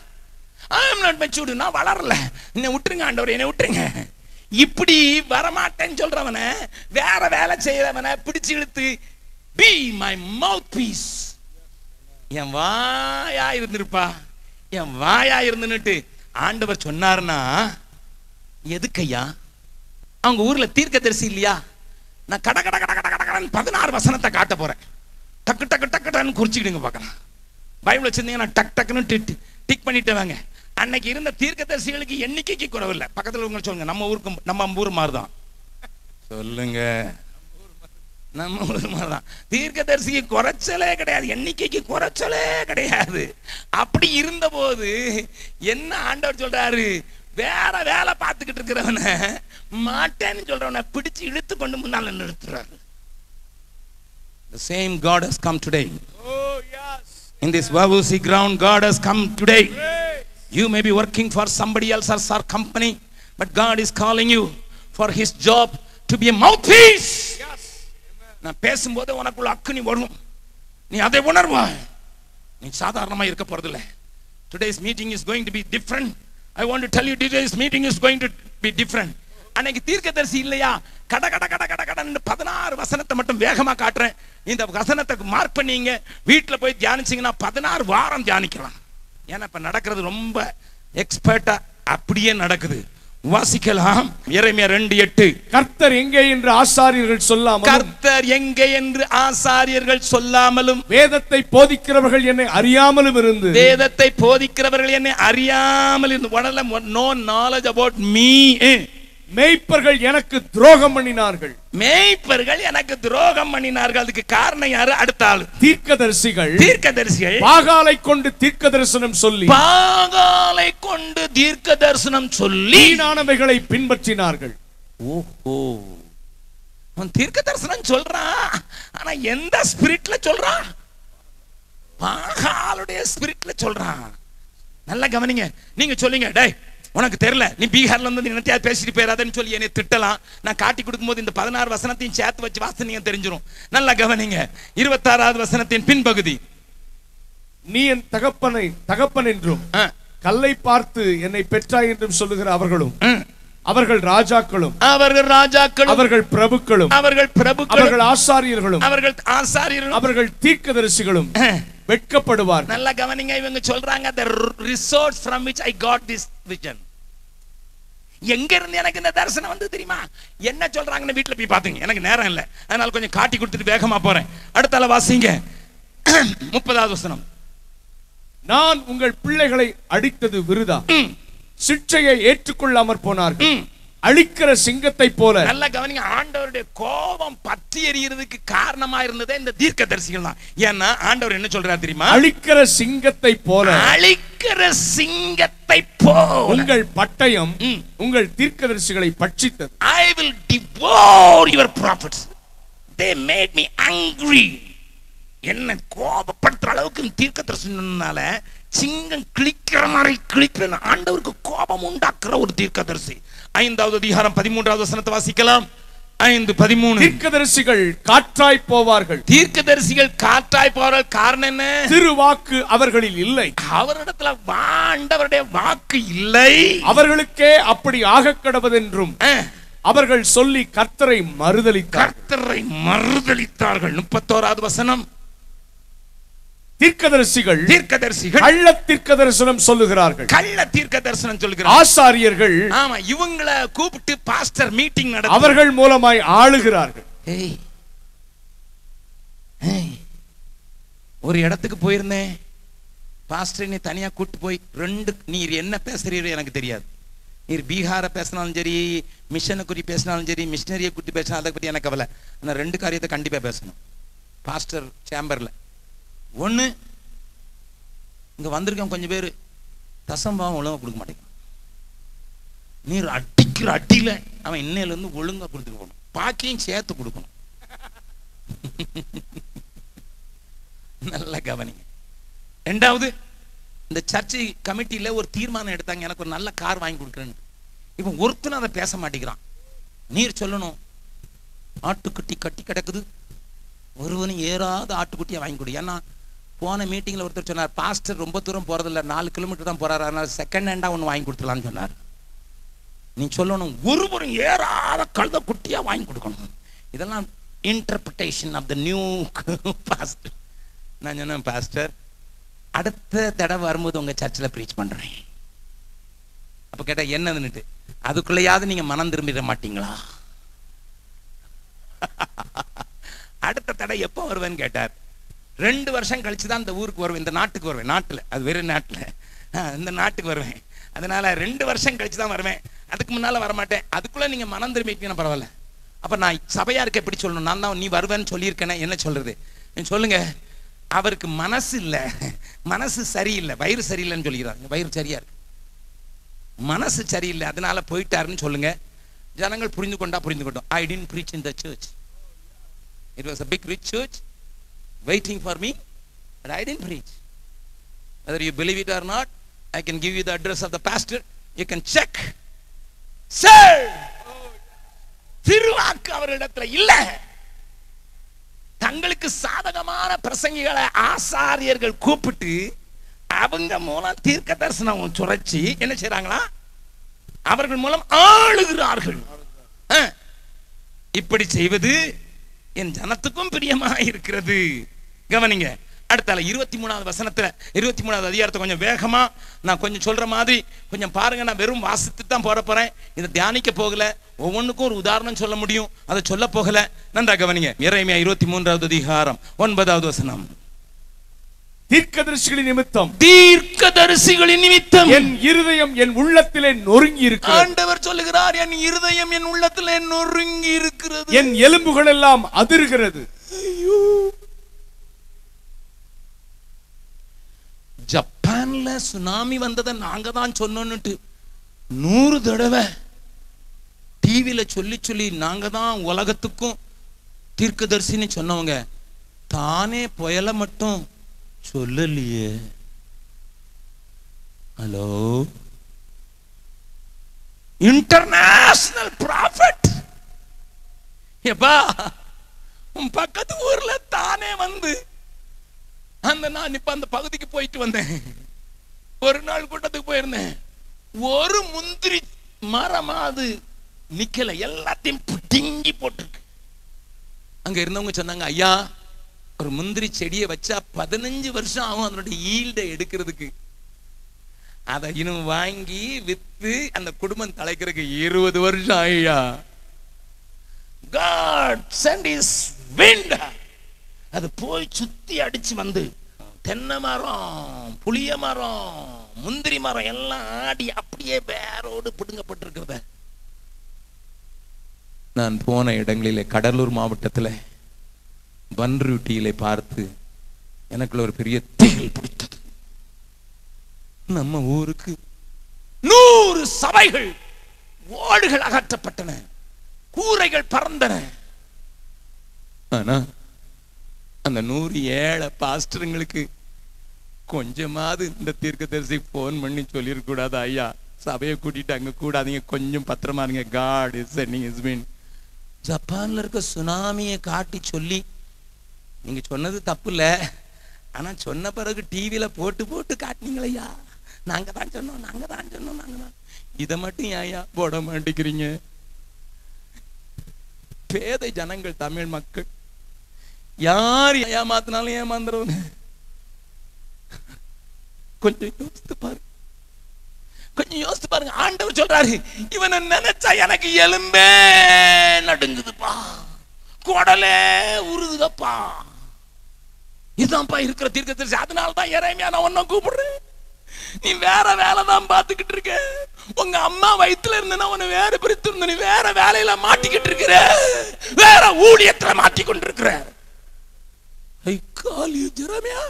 I am not matured. நான் வளரல, என்னை விட்டுருங்க ஆண்டவர், என்னை விட்டுருங்க. இப்படி வரமாட்டேன்னு சொல்றவன, வேற வேலை செய்யறவன பிடிச்சு இழுத்து be my mouthpiece. என் வாயா இருந்திருப்பா, என் வாயா இருந்துட்டு ஆண்டவர் சொன்னார்னா எதுக்கையா? அவங்க ஊர்ல தீர்க்கதரிசி இல்லையா? நான் கட 16 வசனத்தை காட்ட போறேன். டக்கு டக்கு டக்குன்னு குறிச்சிக்கிடுங்க பார்க்கலாம். பைபிள் வச்சிருந்தீங்கன்னா டக் டக்குன்னு டிக் பண்ணிட்டு வாங்க. அன்னைக்கு இருந்த தீர்க்கதரிசிகளுக்கு எண்ணிக்கைக்கு குறவில்லை. பக்கத்துல உங்க சொல்லுங்க, நம்ம ஊர் மாதிரிதான் சொல்லுங்க, நம்ம ஊர் மாதிரிதான். தீர்க்கதரிசிக்கு குறைச்சலே கிடையாது, எண்ணிக்கைக்கு குறைச்சலே கிடையாது. அப்படி இருந்த போது என்ன ஆண்டவர் சொல்றாரு, வேற வேலை பார்த்துக்கிட்டு இருக்கிறவன, மாட்டேன்னு சொல்றவனை பிடிச்சு இழுத்து கொண்டு முன்னால நிறுத்துறாரு. The same God has come today. Oh yes. In this Vavusi ground, God has come today. You may be working for somebody else or some company, but God is calling you for His job to be a mouthpiece. Yes. நான் பேசும்போது உனக்குள்ள அக்கினி வரும், நீ அதை உணர்வாய். நீ சாதாரணமா இருக்க போறதில்லை. Today's meeting is going to be different. I want to tell you, today's meeting is going to be different. அன்னைக்கு தீர்க்கதரிசி இல்லையா, கட 16 வசனத்தை மட்டும் வேகமா காட்டுறேன். இந்த வசனத்தை மார்க் பண்ணீங்க, வீட்டுல போய் தியானிச்சீங்கன்னா 16 வாரம் தியானிக்கலாம். ஏன்னா இப்ப நடக்கிறது ரொம்ப எக்ஸ்பர்ட்டா அப்படியே நடக்குது. வாசிக்கலாம். எரேமியா 2:8. கர்த்தர் எங்கே என்று ஆசாரியர்கள் சொல்லாமலும், கர்த்தர் எங்கே என்று ஆசாரியர்கள் சொல்லாமலும், வேதத்தை போதிக்கிறவர்கள் என்னை அறியாமலும் இருந்து, வேதத்தை போதிக்கிறவர்கள் என்னை அறியாமல் இருந்து, no knowledge about me. மேய்ப்பர்கள் எனக்கு துரோகம் பண்ணினார்கள். மேய்ப்பர்கள் எனக்கு துரோகம் பண்ணினார்கள். அதுக்கு காரணம் யாரு? அடுத்த ஆளு தீர்க்கதரிசிகள். பாகாலை கொண்டு தீர்க்க தரிசனம் சொல்லி, பாகாலை கொண்டு தீர்க்க தரிசனம் சொல்லி வீணானவைகளை பின்பற்றினார்கள். ஓஹோ, அவன் தீர்க்க தரிசனம் சொல்றான், ஆனா எந்த ஸ்பிரிட்ல சொல்றான்? பாகாலுடைய ஸ்பிரிட்ல சொல்றான். நல்லா கவனிங்க. நீங்க சொல்லுங்க, டேய் உனக்கு தெரியல, நீ பீகார்ல இருந்து என்னத்தையா பேசிட்டு போயிடாதன்னு சொல்லி என்னை திட்டலாம். நான் காட்டி கொடுக்கும் போது இந்த 16 வசனத்தையும் சேர்த்து வச்சு வாசித்து நீங்க தெரிஞ்சிடும். நல்லா கவனிங்க. 26வது வசனத்தின் பின்பகுதி, நீ என் தகப்பன் என்றும் கல்லை பார்த்து என்னை பெற்றாய் என்றும் சொல்லுகிற அவர்களும், அவர்கள் ராஜாக்களும், அவர்கள் பிரபுக்களும், அவர்கள் ஆசாரியர்களும், அவர்கள் தீர்க்கதரிசிகளும் வெட்கப்படுவார். நல்லா கவனிங்க. இவங்க சொல்றாங்க, the resource from which I got this vision. எங்க இருந்து எனக்கு இந்த தரிசனம் வந்து தெரியுமா? என்ன சொல்றாங்கன்னு வீட்டுல போய் பாத்துங்க. எனக்கு நேரம் இல்லை, அதனால கொஞ்சம் காட்டி கொடுத்துட்டு வேகமா போறேன். அடுத்தால வாசிங்க 30வது வசனம். நான் உங்கள் பிள்ளைகளை அடித்தது விருதா, சிட்சையை ஏற்றுக்கொள்ளாமற் போனார்கள். அழிக்கிற சிங்கத்தை போல. நல்லா கவனிங்க. ஆண்டவருடைய கோபம் பற்றி எரிகிறதுக்கு காரணமா இருந்ததே இந்த தீர்க்கதரிசிகள் தான். ஏன்னா ஆண்டவர் என்ன சொல்றாரு தெரியுமா? அழிக்கிற சிங்கத்தை போல, அழிக்கிற சிங்கத்தை போல உங்கள் பட்டயம் உங்கள் தீர்க்கதரிசிகளை பட்சித்தது. I will devour your prophets. They made me angry. என்ன கோபப்படுத்துறாங்க அளவுக்கு தீர்க்க தரிசனம்னால சிங்கம் கிளிக்கிற மாதிரி கிளிக்கிற ஆண்டவருக்கு கோபம் உண்டாக்குற ஒரு தீர்க்கதரிசி. 5வது அதிகாரம் 13வது வசனத்தை வாசிக்கலாம். 5:13. தீர்க்கதரிசிகள் காற்றாய் போவார்கள். தீர்க்கதரிசிகள் காற்றாய் போவார்கள். காரணம் என்ன? திருவாக்கு அவர்களில் இல்லை. அவரிடத்துல ஆண்டவருடைய வாக்கு இல்லை. அவர்களுக்கே அப்படி ஆக கடவதென்றும் அவர்கள் சொல்லி கர்த்தரை மறுதலித்தார்கள். 31வது வசனம். தீர்க்கதரிசிகள் கள்ள தீர்க்க தரிசனம் சொல்லுகிறார்கள். கள்ள தீர்க்க தரிசனம் சொல்லுகிறார்கள். ஆசாரியர்கள் ஆமா இவங்களை கூப்பிட்டு பாஸ்டர் மீட்டிங் நடத்தி அவர்கள் மூலமாய் ஆளுகிறார்கள். ஒரு இடத்துக்கு போயிருந்தேன். பாஸ்டர் நீ தனியா கூட்டு போய் நீர் என்ன பேசுறீரோ எனக்கு தெரியாது. நீர் பீகார பேசினாலும் சரி, மிஷனை குறித்து பேசினாலும் சரி, மிஷனரியை குறித்து பேசினாலும் அதை பற்றி எனக்கு கவலை. ஆனால் 2 காரியத்தை கண்டிப்பா பேசணும் பாஸ்டர் சேம்பர்ல. ஒண்ணு, இங்க வந்திருக்கேன் கொஞ்சம் பேர் தசம்பாவம் ஒழுங்கா கொடுக்க மாட்டேங்க. நீர் அடிக்கிற அடியில அவன் இன்னையில இருந்து ஒழுங்கா கொடுத்துட்டு போகணும். பாக்கியும் சேர்த்து கொடுக்கணும். நல்ல கவனிங்க. 2வது, இந்த சர்ச்சை கமிட்டியில ஒரு தீர்மானம் எடுத்தாங்க, எனக்கு ஒரு நல்ல கார் வாங்கி கொடுக்குறேன்னு. இப்ப ஒருத்தனும் அதை பேச மாட்டேங்கிறான். நீர் சொல்லணும், ஆட்டுக்குட்டி கட்டி கிடக்குது, ஒருவனும் ஏறாத ஆட்டுக்குட்டியை வாங்கி கொடு. ஏன்னா போன மீட்டிங்ல ஒருத்தர் சொன்னார், பாஸ்டர் ரொம்ப தூரம் போறதில்ல, 4 கிலோமீட்டர் தான் போறாரு, அதனால செகண்ட் ஹேண்டா ஒன்று வாங்கி கொடுத்துலான்னு சொன்னார். நீ சொல்லணும், ஒருவரும் ஏறாத கழுத குட்டியா வாங்கி கொடுக்கணும். இதெல்லாம் interpretation of the new pastor. நான் சொன்னேன், பாஸ்டர் அடுத்த தடவை வரும்போது உங்க சர்ச்சில் ப்ரீச் பண்றேன். அப்ப கேட்டா என்னதுன்னுட்டு, அதுக்குள்ளையாவது நீங்க மனம் திரும்பிட மாட்டீங்களா? அடுத்த தடவை எப்போ வருவேன்னு கேட்டார். 2 வருஷம் கழிச்சு தான் இந்த ஊருக்கு வருவேன், இந்த நாட்டுக்கு வருவேன். நாட்டுல, அது வேற நாட்டுல, இந்த நாட்டுக்கு வருவேன். அதனால 2 வருஷம் கழிச்சு தான் வருவேன், அதுக்கு முன்னால வரமாட்டேன். அதுக்குள்ள நீங்க மனம் திரும்பிட்டீங்கன்னா பரவாயில்ல. அப்ப நான் சபையாருக்கு எப்படி சொல்லணும்? நான் தான் நீ வருவேன்னு சொல்லியிருக்கேன், என்ன சொல்றது? சொல்லுங்க. அவருக்கு மனசு இல்ல, மனசு சரியில்லை, வயிறு சரியில்லைன்னு சொல்லிக்கிறாங்க. வயிறு சரியா இருக்கு, மனசு சரியில்லை, அதனால போயிட்டாருன்னு சொல்லுங்க. ஜனங்கள் புரிந்து கொண்டோம். I didn't preach in the church. It was a big rich church waiting for me, but I didn't preach. Whether you believe it or not, I can give you the address of the pastor. You can check. Sir, திருவாக்கு அவரிடத்துல இல்ல. தங்களுக்கு சாதகமான பிரசங்கிகளை ஆசாரியர்கள் கூப்பிட்டு அவங்க மூலம் தீர்க்க தரிசனம் சுரச்சி என்ன செய்றாங்களா? அவர்கள் மூலம் ஆளுகிறார்கள். இப்படி செய்வது என் ஜனத்துக்கும் பிரியமாக இருக்கிறது. கவனிங்க. அடுத்தால 23வது வசனத்துல, 23வது அதிகாரத்தை கொஞ்சம் வேகமா நான் கொஞ்சம் சொல்ற மாதிரி கொஞ்சம் பாருங்க. நான் வெறும் வாசித்து தான் போறேன், இதை தியானிக்க போகல. ஒவ்வொன்றுக்கும் ஒரு உதாரணம் சொல்ல முடியும், அதை சொல்ல போகல. நன்றா கவனிங்க. எரேமியா 23வது அதிகாரம் 9வது வசனம். தீர்க்கதரிசிகளின் நிமித்தம் என் இருதயம் என் உள்ளத்திலே நொறுங்கி இருக்கிறது. ஆண்டவர் சொல்லுகிறார், என் இருதயம் என் உள்ளத்திலே நொறுங்கி இருக்கிறது, என் எலும்புகள் எல்லாம் அதிர்கிறது. ஐயோ, ஜப்பான்ல சுனாமி வந்ததை நாங்க தான் சொன்னோன்னுட்டு 100 தடவை டிவியில சொல்லி நாங்க தான் உலகத்துக்கும் தீர்க்கதரிசின்னு சொன்னவங்க தானே புயலை மட்டும் சொல்லலையே. ஹலோ, இன்டர்நேஷனல் ப்ராஃபிட் எப்பா உன் பக்கத்து ஊர்ல தானே வந்து நான் இப்ப அந்த பகுதிக்கு போயிட்டு வந்தேன். ஒரு நாள் கூட்டத்துக்கு போயிருந்தேன். ஒரு முந்திரி மரமாது நிக்கல, எல்லாத்தையும் புடிங்கி போட்டிருக்கு. அங்க இருந்தவங்க சொன்னாங்க, ஐயா ஒரு முந்திரி செடியை வச்சா 15 வருஷம் ஆகும் அதனுடைய ஈல்டை எடுக்கிறதுக்கு. அதை இன்னும் வாங்கி வித்து அந்த குடும்பம் தலைக்கிறதுக்கு 20 வருஷம் ஐயா. God send his wind. அது போய் சுத்தி அடிச்சு வந்து தென்னை மரம், புளிய மரம், முந்திரி மரம் எல்லாம் ஆடி அப்படியே வேரோடு பிடுங்கப்பட்டிருக்கிறத நான் போன இடங்களிலே, கடலூர் மாவட்டத்தில் பன்ருட்டியிலே பார்த்து எனக்குள்ள ஒரு பெரிய திகில் பிடித்தது. நம்ம ஊருக்கு 100 சபைகள், ஓடுகள் அகற்றப்பட்டன, கூரைகள் பறந்தன. ஆனா அந்த 100 ஏழை பாஸ்டருங்களுக்கு கொஞ்சமாவது இந்த தீர்க்கதரிசி போன் பண்ணி சொல்லிருக்க கூடாது, ஐயா சபையை கூட்டிட்டு அங்க கூடாதீங்க, கொஞ்சம் பத்திரமா இருங்க, God is sending his wind. ஜப்பான்ல இருக்க சுனாமியை காட்டி சொல்லி, நீங்க சொன்னது தப்பு இல்ல, ஆனா சொன்ன பிறகு டிவியில போட்டு போட்டு காட்டினீங்களையா, நாங்க தான் சொன்னோம் நாங்க தான் சொன்னோம் நாங்க தான். இதை மட்டும் ஐயா போட மாட்டேங்கிறீங்க. பேதை ஜனங்கள் தமிழ் மக்கள் யார் ஏமாத்தினாலும் ஏமாந்துறவங்க. கொஞ்சம் யோசித்து பாருங்க, கொஞ்சம் யோசித்து பாருங்க. ஆண்டவர் சொல்றாரு, இவனை நினைச்சா எனக்கு எலும்பே நடுங்குதுப்பா, குடலே உருதுதப்பா. இதுதான்ப்பா இருக்கிற தீர்க்கதரிசி. அதனாலதான் எரேமியா நான் உன்னை கூப்பிடுறேன். நீ வேற வேலை தான் பார்த்துக்கிட்டு இருக்க. உங்க அம்மா வயித்துல இருந்தனா உன்னை வேற பிரித்து இருந்த, நீ வேற வேலையில மாட்டிக்கிட்டு இருக்கிற, வேற ஊழியத்துல மாட்டிக்கொண்டு இருக்கிற. I call you Jeremiah,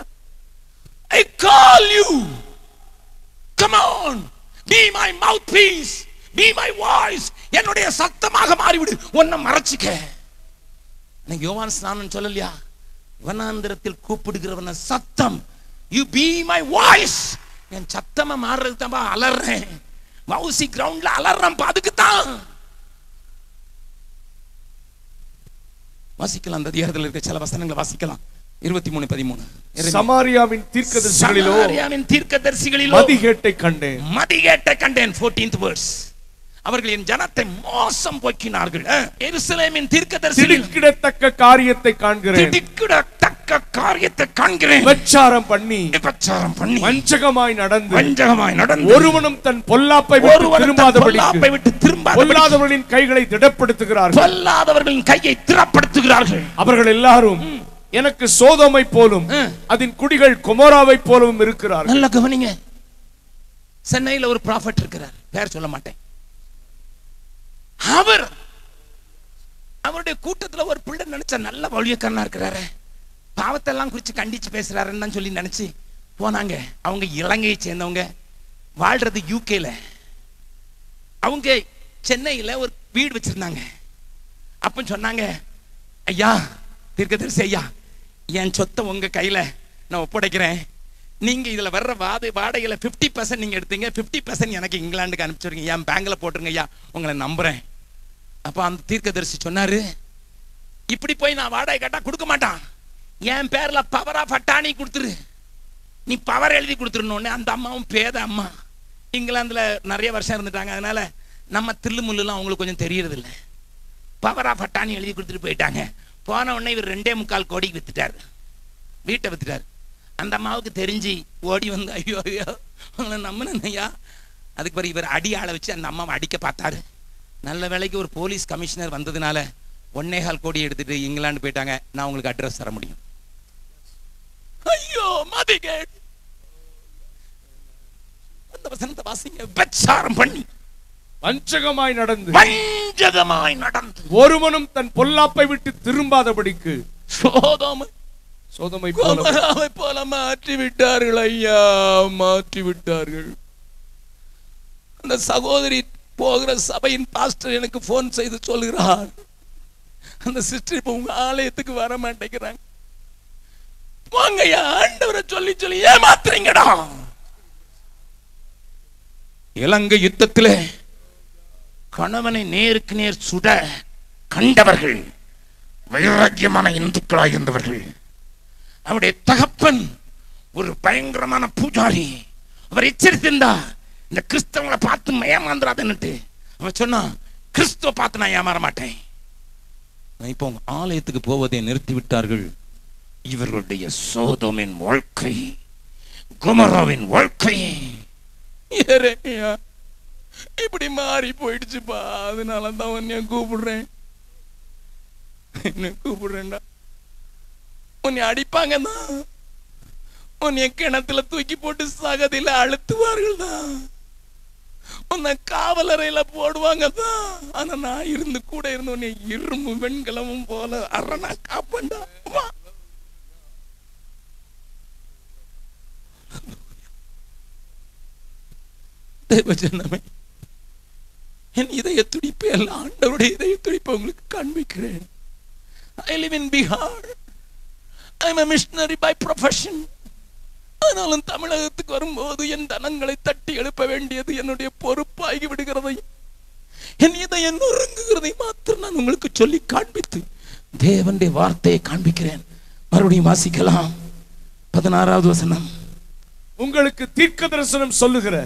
I call you, come on, be my mouthpiece, be my voice. என்னுடைய சத்தமாக மாறிவிடு, உன்னை மறைச்சிக்க. எனக்கு யோவான் ஸ்நானன் சொல்லலையா, வனாந்திரத்தில் கூப்பிடுகிறவன சத்தம், you be my voice. என் சத்தமா மாறுறது தான் அலறேன், மவுசி கிரவுண்ட்ல அலறேன், அதுக்கு தான். வாசிக்கலாம், அந்த அதிகாரத்தில் இருக்க சில வசனங்களை வாசிக்கலாம். 23:13. சமாரியாவின் தீர்க்கதரிசிகளிலோ மதிகேட்டை கண்டேன், மதிகேட்டை கண்டேன். 14th verse. அவர்கள் என் ஜனத்தை மோசம் போக்கினார்கள். எருசலேமின் தீர்க்கதரிசிகள் திடுக்கிடத்தக்க காரியத்தை காண்கிறேன், திடுக்கிடத்தக்க காரியத்தை காண்கிறேன். விபச்சாரம் பண்ணி வஞ்சகமாய் நடந்து ஒருவனும் தன் பொல்லாப்பை விட்டு பொல்லாதவர்களின் கைகளை திடப்படுத்துகிறார்கள், பொல்லாதவர்களின் கையை திடப்படுத்துகிறார்கள். அவர்கள் எல்லாரும் எனக்கு சோதோமை போலும் அதன் குடிகள் கொமோராவை போலும் இருக்கிறார்கள். நல்லா கவனிங்க. சென்னையில் ஒரு ப்ராஃபட் இருக்கிறார், பேர் சொல்ல மாட்டேன். அவருடைய கூட்டத்துல ஒரு பிள்ளை நினைச்ச நல்ல வழியக்காரனா இருக்கிறாரு, பாவத்தை எல்லாம் குறிச்சு கண்டிச்சு பேசுறாருன்னு தான் சொல்லி நினைச்சு போனாங்க. அவங்க இலங்கையை சேர்ந்தவங்க, வாழ்றது யூகேல. அவங்க சென்னையில ஒரு வீடு வச்சிருந்தாங்க. அப்ப சொன்னாங்க, ஐயா தீர்க்கதரிசி ஐயா, என் சொத்தை உங்க கையில நான் ஒப்படைக்கிறேன், நீங்க இதுல வர்ற வாடகையில 50% நீங்க எடுத்தீங்க, 50% எனக்கு இங்கிலாந்துக்கு அனுப்பிச்சுருங்க, என் பேங்க்ல போட்டுருங்க ஐயா, உங்களை நம்புறேன். அப்ப அந்த தீர்க்கதரிசி சொன்னாரு, இப்படி போய் நான் வாடகை கேட்டா கொடுக்க மாட்டான், என் பேர்ல பவர் ஆஃப் அட்டானி கொடுத்துரு, நீ பவர் எழுதி கொடுத்துருன்னு. அந்த அம்மாவும் பேத அம்மா, இங்கிலாந்துல நிறைய வருஷம் இருந்துட்டாங்க, அதனால நம்ம தில்லு முள்ளுலாம் அவங்களுக்கு கொஞ்சம் தெரியறது இல்லை. பவர் ஆஃப் அட்டானி எழுதி கொடுத்துட்டு போயிட்டாங்க. போன உடனே இவர் 2.25 கோடிக்கு வித்துட்டார், வீட்டை வித்துட்டார். அந்த அம்மாவுக்கு தெரிஞ்சு ஓடி வந்து, ஐயோ ஐயோ உங்களை நம்பினேன் ஐயா. அதுக்கு பிறகு இவர் அடி ஆளை வச்சு அந்த அம்மாவை அடிக்க பார்த்தாரு. நல்ல வேலைக்கு ஒரு போலீஸ் கமிஷனர் வந்ததுனால 1.25 கோடி எடுத்துட்டு இங்கிலாந்து போயிட்டாங்க. நான் உங்களுக்கு அட்ரஸ் தர முடியும். ஐயோ மதிகேட். அந்த வசனத்தை வாசிங்க. விபச்சாரம் பண்ணி வஞ்சகமாய் நடந்து ஒருவனும் தன் பொல்லாப்பை விட்டு திரும்பாதபடிக்கு சோதோமை போல மாற்றி விட்டார்கள் ஐயா, மாற்றி விட்டார்கள். அந்த சகோதரி போகிற சபையின் பாஸ்டர் எனக்கு போன் செய்து சொல்கிறார், அந்த சிஸ்டர் இப்ப உங்க ஆலயத்துக்கு வர மாட்டேங்கிறாங்க, வாங்க ஐயா, ஆண்டவரை சொல்லி சொல்லி ஏமாத்துறீங்கடா. இலங்கை யுத்தத்திலே கணவனை நேருக்கு நேர் சுட கண்டவர்கள் வைராக்கியமான இந்துக்களாய் இருந்தவர்கள். அவருடைய தகப்பன் ஒரு பயங்கரமான பூஜாரி. அவர் எச்சரித்திருந்தா, இந்த கிறிஸ்தவங்களை பார்த்து ஏமாந்துராதுன்னுட்டு. அவன் சொன்னா, கிறிஸ்துவ பார்த்து நான் ஏமாற மாட்டேன். இப்போ ஆலயத்துக்கு போவதை நிறுத்தி விட்டார்கள். இவர்களுடைய சோதோமின் வாழ்க்கை, கொமோராவின் வாழ்க்கை இப்படி மாறி போயிடுச்சுப்பா. அதனாலதான் உன்னை கூப்பிடுறேன், என்ன கூப்பிடுறேன்டா. உன்னை அடிப்பாங்க தான், உன்னை கிணத்துல தூக்கி போட்டு சகதியில அழுத்துவார்கள் தான், உன்னை காவலறையில போடுவாங்க தான். ஆனா நான் இருந்து கூட இருந்து உன்னை இரும்பு வெண்கலமும் போல அரணா காப்பண்டா. தேவஜனமே, என் இதய துடிப்பை எல்லாம் ஆண்டவருடைய இதய துடிப்பை உங்களுக்கு காண்பிக்கிறேன். I live in Bihar. I am a missionary by profession. ஆனாலும் தமிழகத்துக்கு வரும்போது என் தனங்களை தட்டி எழுப்ப வேண்டியது என்னுடைய பொறுப்பாகி விடுகிறதை, என் இதயம் நொறுங்குகிறதை மாத்திரம் நான் உங்களுக்கு சொல்லி காண்பித்து தேவனுடைய வார்த்தையை காண்பிக்கிறேன். மறுபடியும் வாசிக்கலாம். 16வது வசனம். உங்களுக்கு தீர்க்க தரிசனம் சொல்லுகிற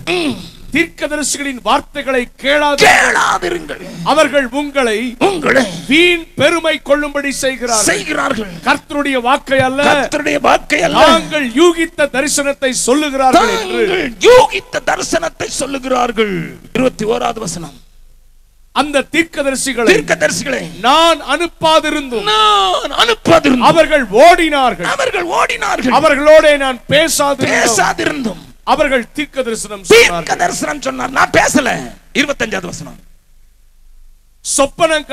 தீர்க்கதரிசிகளின் வார்த்தைகளை கேளாதிருங்கள். அவர்கள் உங்களை வீண் பெருமை கொள்ளும்படி செய்கிறார்கள். கர்த்தருடைய வாக்கை அல்ல, தாங்கள் யூகித்த தரிசனத்தை சொல்லுகிறார்கள் என்று. யூகித்த தரிசனத்தை சொல்லுகிறார்கள். 21வது வசனம். அந்த தீர்க்கதரிசிகளை நான் அனுப்பாதிருந்தும் அவர்கள் ஓடினார்கள். அவர்களோட நான் பேசாதிருந்தும் அவர்கள் தீர்க்க தரிசனம் சொன்னார், நான் பேசல. 25வது வசனம். சொப்பனம்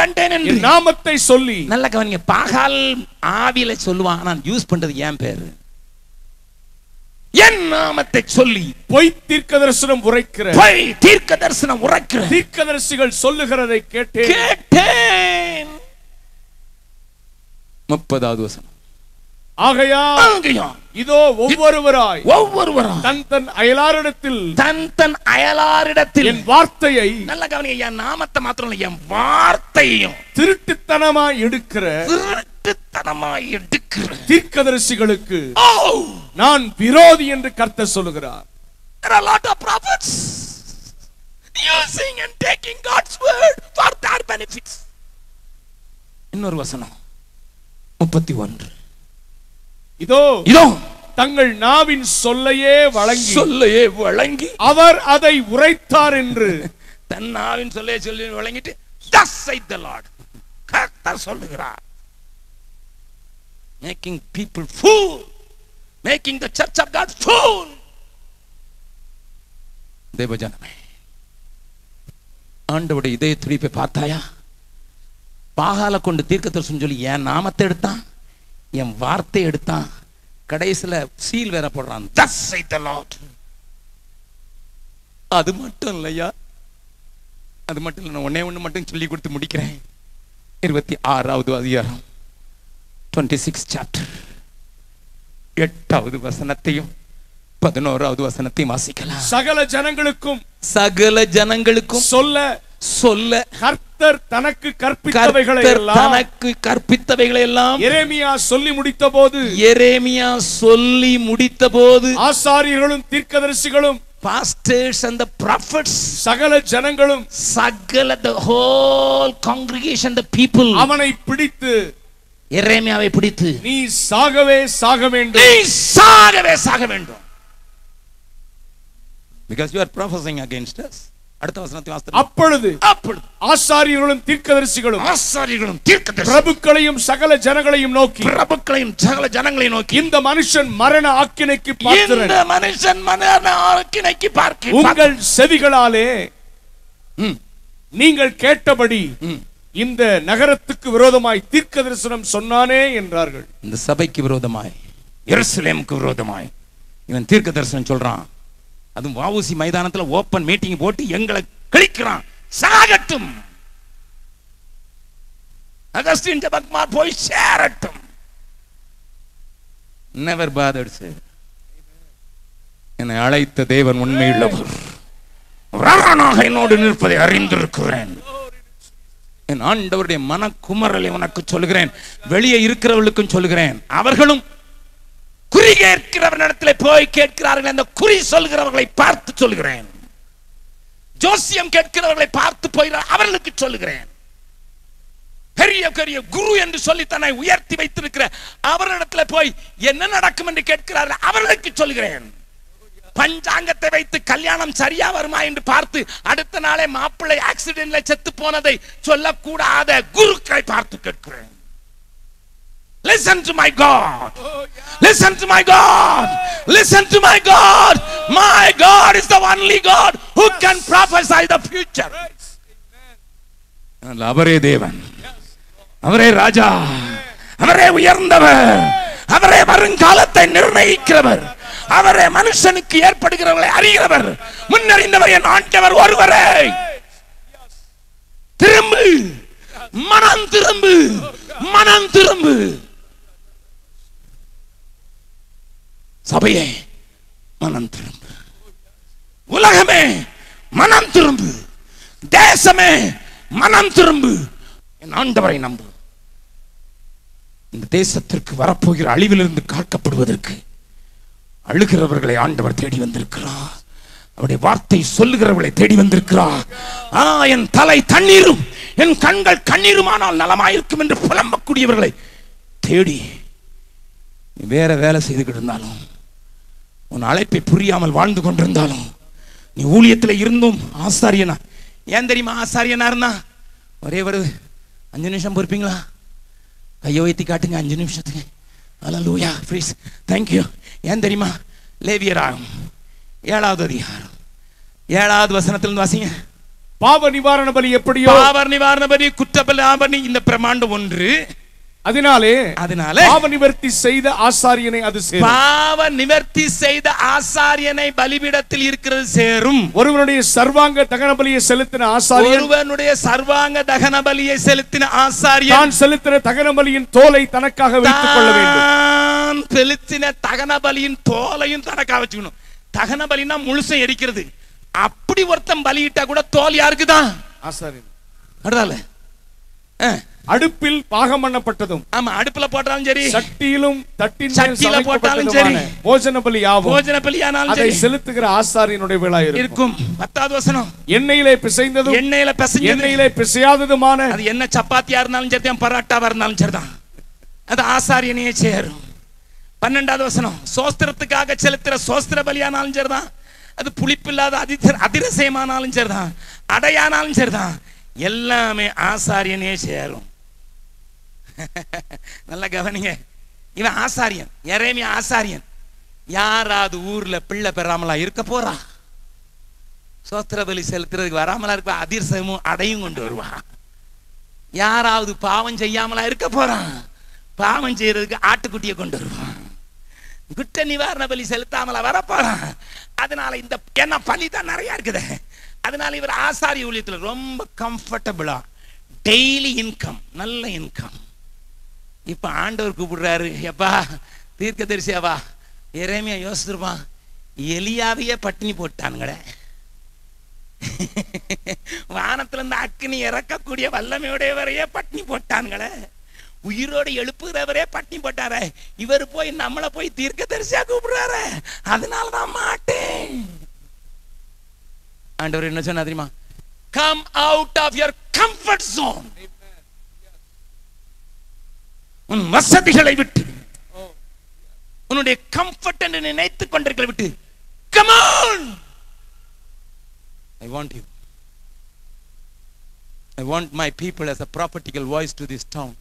கண்டேன் என்று நாமத்தை சொல்லி. நல்ல கவனிங்க, பகல் ஆவியில சொல்லுவான், நான் யூஸ் பண்றது என் பேரு, என் நாமத்தை சொல்லி பொய் தீர்க்க தரிசனம் உரைக்கிற தீர்க்கதரிசிகள் சொல்லுகிறதை கேட்டேன். 30வது வசனம். ஆகையால் இதோ ஒவ்வொருவராய் தன் அயலாரிடத்தில் என் வார்த்தையை, நல்ல கவனிங்க, என் நாமத்தை மாத்திரம் இல்ல, என் வார்த்தையும் திருட்டுத்தனமாய் எடுக்கிற தீர்க்கதரிசிகளுக்கு நான் விரோதி என்று கர்த்தர் சொல்லுகிறார். There are a lot of prophets using and taking God's word for their benefits. இன்னொரு வசனம் 31. இதோ தங்கள் நாவின் சொல்லையே வழங்கி அவர் அதை உரைத்தார் என்று. தன் நாவின் சொல்லையே சொல்லி வழங்கிட்டு thus saith the Lord, கர்த்தர் சொல்லுகிறார். Making people fool, making the church of God fool. தேவஜனமே, ஆண்டவருடைய இதய துடிப்பை பார்த்தாயா? பாகால கொண்டு தீர்க்கதரிசனம் சொல்லி என் நாமத்தை எடுத்தான், என் வார்த்தை எடுத்தான், கடைசில சீல் வேற போடுறான், thus saith the Lord. அது மட்டும் இல்லையா, அது மட்டும் இல்லை, ஒன்னே ஒன்று மட்டும் சொல்லி கொடுத்து முடிக்கிறேன். 26வது அதிகாரம் 26 chapter 8வது வசனத்தையும் 11வது வசனத்தையும் வாசிக்கலாம். சகல ஜனங்களுக்கும் சொல்ல கர்த்தர் தனக்கு கற்பித்தவைகளை எல்லாம் எரேமியா சொல்லி முடித்தபோது ஆசாரியர்களும் தீர்க்கதரிசிகளும், pastors and the prophets, சகல ஜனங்களும், the whole congregation, the people, அவனை பிடித்து, எரேமியாவை பிடித்து, நீ சாகவே சாக வேண்டும், because you are prophesying against us. அடுத்த வசனத்தை வாசித்து, அப்பொழுது ஆசாரியர்களும் தீர்க்கதரிசிகளும் பிரபுக்களையும் சகல ஜனங்களையும் நோக்கி, இந்த மனுஷன் மரண ஆக்கினைக்கு பாத்திரன். உங்கள் செவிகளாலே நீங்கள் கேட்டபடி இந்த நகரத்துக்கு விரோதமாய் தீர்க்க தரிசனம் சொன்னானே என்றார்கள். இந்த சபைக்கு விரோதமாய், எருசலேமுக்கு விரோதமாய் இவன் தீர்க்க தரிசனம் சொல்றான். அதுவும் வாவுசி மைதானத்துல ஓபன் மீட்டிங் போட்டு எங்களை கிழிக்கிறான். சாகட்டும், அகஸ்டின் ஜபக்குமார் போய் சேரட்டும். Never bothered sir. என்னை அழைத்த தேவன் உண்மையுள்ளவர், ரானாக என்னோடு நிற்பதை அறிந்திருக்கிறேன். என் ஆண்டவருடைய மனக்குமரலை உனக்கு சொல்லுகிறேன், வெளியே இருக்கிறவர்களுக்கும் சொல்லுகிறேன். அவர்களும் குறி கேட்கிறவனிடத்தில் போய் கேட்கிறார்கள். அந்த குறி சொல்கிறவர்களை பார்த்து சொல்லுகிறேன். ஜோசியம் கேட்கிறவர்களை பார்த்து போய் அவர்களுக்கு சொல்லுகிறேன். பெரிய பெரிய குரு என்று சொல்லி தன்னை உயர்த்தி வைத்திருக்கிற அவர்களிடத்தில் போய் என்ன நடக்கும் என்று கேட்கிறார்கள், அவர்களுக்கு சொல்லுகிறேன். பஞ்சாங்கத்தை வைத்து கல்யாணம் சரியா வருமா என்று பார்த்து அடுத்த நாளே மாப்பிள்ளை ஆக்சிடென்ட்ல செத்து போனதை சொல்லக்கூடாத குருக்களை பார்த்து கேட்கிறேன். Listen to my God. Listen to my God. Listen to my God. My God is the only God who can prophesy the future. அவரே தேவன், அவரே ராஜா, அவரே உயர்ந்தவர், அவரே வருங்காலத்தை நிர்ணயிக்கிறவர், அவரே மனுஷனுக்கு ஏற்படுகிறவர்களை அறிகிறவர், முன்னறிந்தவர் என் ஆண்டவர் ஒருவரே. திரும்பு, மனம் திரும்பு, மனம் திரும்பு. சபையே மனம் திரும்பு, உலகமே மனம் திரும்பு, தேசமே மனம் திரும்பு, என் ஆண்டவரை நம்பு. இந்த தேசத்திற்கு வரப்போகிற அழிவிலிருந்து காக்கப்படுவதற்கு அழுகிறவர்களை ஆண்டவர் தேடி வந்திருக்கிறார். அவருடைய வார்த்தை சொல்லுகிறவர்களை தேடி வந்திருக்கிறார். என் தலை தண்ணீரும் என் கண்கள் கண்ணீருமானால் நலமாயிருக்கும் என்று புலம்பக்கூடியவர்களை தேடி. நீ வேற வேலை செய்துகிட்டு இருந்தாலும், உன் அழைப்பை புரியாமல் வாழ்ந்து கொண்டிருந்தாலும், நீ ஊழியத்தில் இருந்தும் ஆசாரியனா, ஏன் தெரியுமா ஆசாரியனா இருந்தா ஒரே ஒரு 5 நிமிஷம் பொறுப்பீங்களா? கையை வைத்தி காட்டுங்க 5 நிமிஷத்துக்கு. அல்லேலூயா, ப்ளீஸ், தேங்க்யூ. ஏன் தெரியுமா? லேவியராகும் 7வது அதிகாரம் 7வது வசனத்திலிருந்து வாசிங்க. பாவ நிவாரண பலி எப்படியோ, பாவ நிவாரண பலி, குற்றபலி, இந்த பிரமாண்டம் ஒன்று. அதனாலே பாவ நிவர்த்தி செய்த ஆசாரியனை அது சேரும். பாவ நிவர்த்தி செய்த ஆசாரியனை பலிபீடத்தில் இருக்கிறது சேரும். ஒருவனுடைய சர்வாங்க தகன பலியை செலுத்தின ஆசாரியன், ஒருவனுடைய சர்வாங்க தகன பலியை செலுத்தின ஆசாரியன் தான் செலுத்தின தகன பலியின் தோலை தனக்காக வைத்துக் கொள்ள வேண்டும். தான் செலுத்தின தகன பலியின் தோலையும் தனக்காக வச்சுக்கணும். தகன பலினா முழுசும் எரிக்கிறது. அப்படி ஒருத்தன் பலியிட்டா கூட தோல் யாருக்கு தான்? ஆசாரியன். அடுத்தால அடுப்பில் பாகம் பண்ணப்பட்டதும், ஆமா, அடுப்புல போட்டாலும் சரி, சட்டியிலும் தட்டின் சட்டியில போட்டாலும் சரி, போஜன பலியாகும், போஜன பலியானாலும் அதை செலுத்துகிற ஆசாரியனுடைய விழா இருக்கும். 10வது வசனம், எண்ணெயிலே பிசைந்ததும் எண்ணெயிலே பிசையாததுமான, அது என்ன சப்பாத்தியா இருந்தாலும் சரிதான், பராட்டாவா இருந்தாலும் சரிதான், அது ஆசாரியனையே சேரும். 12வது வசனம், சோஸ்திரத்துக்காக செலுத்துற சோஸ்திர பலியானாலும் சரிதான், அது புளிப்பில்லாத அதிரசயமானாலும் சரிதான், அடையானாலும் சரிதான், எல்லாமே ஆசாரியனே சேரும். நல்ல கவனிங்க, இவன் ஆசாரியன், எரேமியா ஆசாரியன். யாராவது ஊர்ல பிள்ளை பெறாமலா இருக்க போறா? சோத்திர பலி செலுத்துறதுக்கு வராமலா இருக்க, அதிர்சமும் அடையும் கொண்டு வருவான். யாராவது பாவம் செய்யாமலா இருக்க போறான்? பாவம் செய்யறதுக்கு ஆட்டுக்குட்டியை கொண்டு வருவான். குற்ற நிவாரண பலி செலுத்தாமலா வரப்போறான். அதனால இந்த என்ன பலி தான் நிறைய இருக்குது. அதனால இவர் ஆசாரிய ஊழியத்தில் ரொம்ப கம்ஃபர்டபுளா, டெய்லி இன்கம், நல்ல இன்கம். இப்ப ஆண்டவர் கூப்பிடுறாரு, எப்பா தீர்க்கதரிசியாவா? எரேமியா யோசிச்சிருப்பான், எலியாவையே பட்டினி போட்டானுங்களே, வானத்துல இருந்து அக்கினி இறக்கக்கூடிய வல்லமையுடையவரையே பட்டினி போட்டானுங்களே, உயிரோடு எழுப்புகிறவரே பட்டினி போட்டாரே, இவர் போய் நம்மளை போய் தீர்க்கதரிசியா கூப்பிடுறாரு, அதனாலதான் மாட்டேன். ஆண்டவர் என்ன சொன்னா தெரியுமா? Come out of your comfort zone. உன் வசதிகளை விட்டு, உன்னுடைய கம்ஃபர்ட் என்று நினைத்துக் கொண்டிருக்கிற விட்டு, come on. I want you. I want my people as a prophetical voice to this town.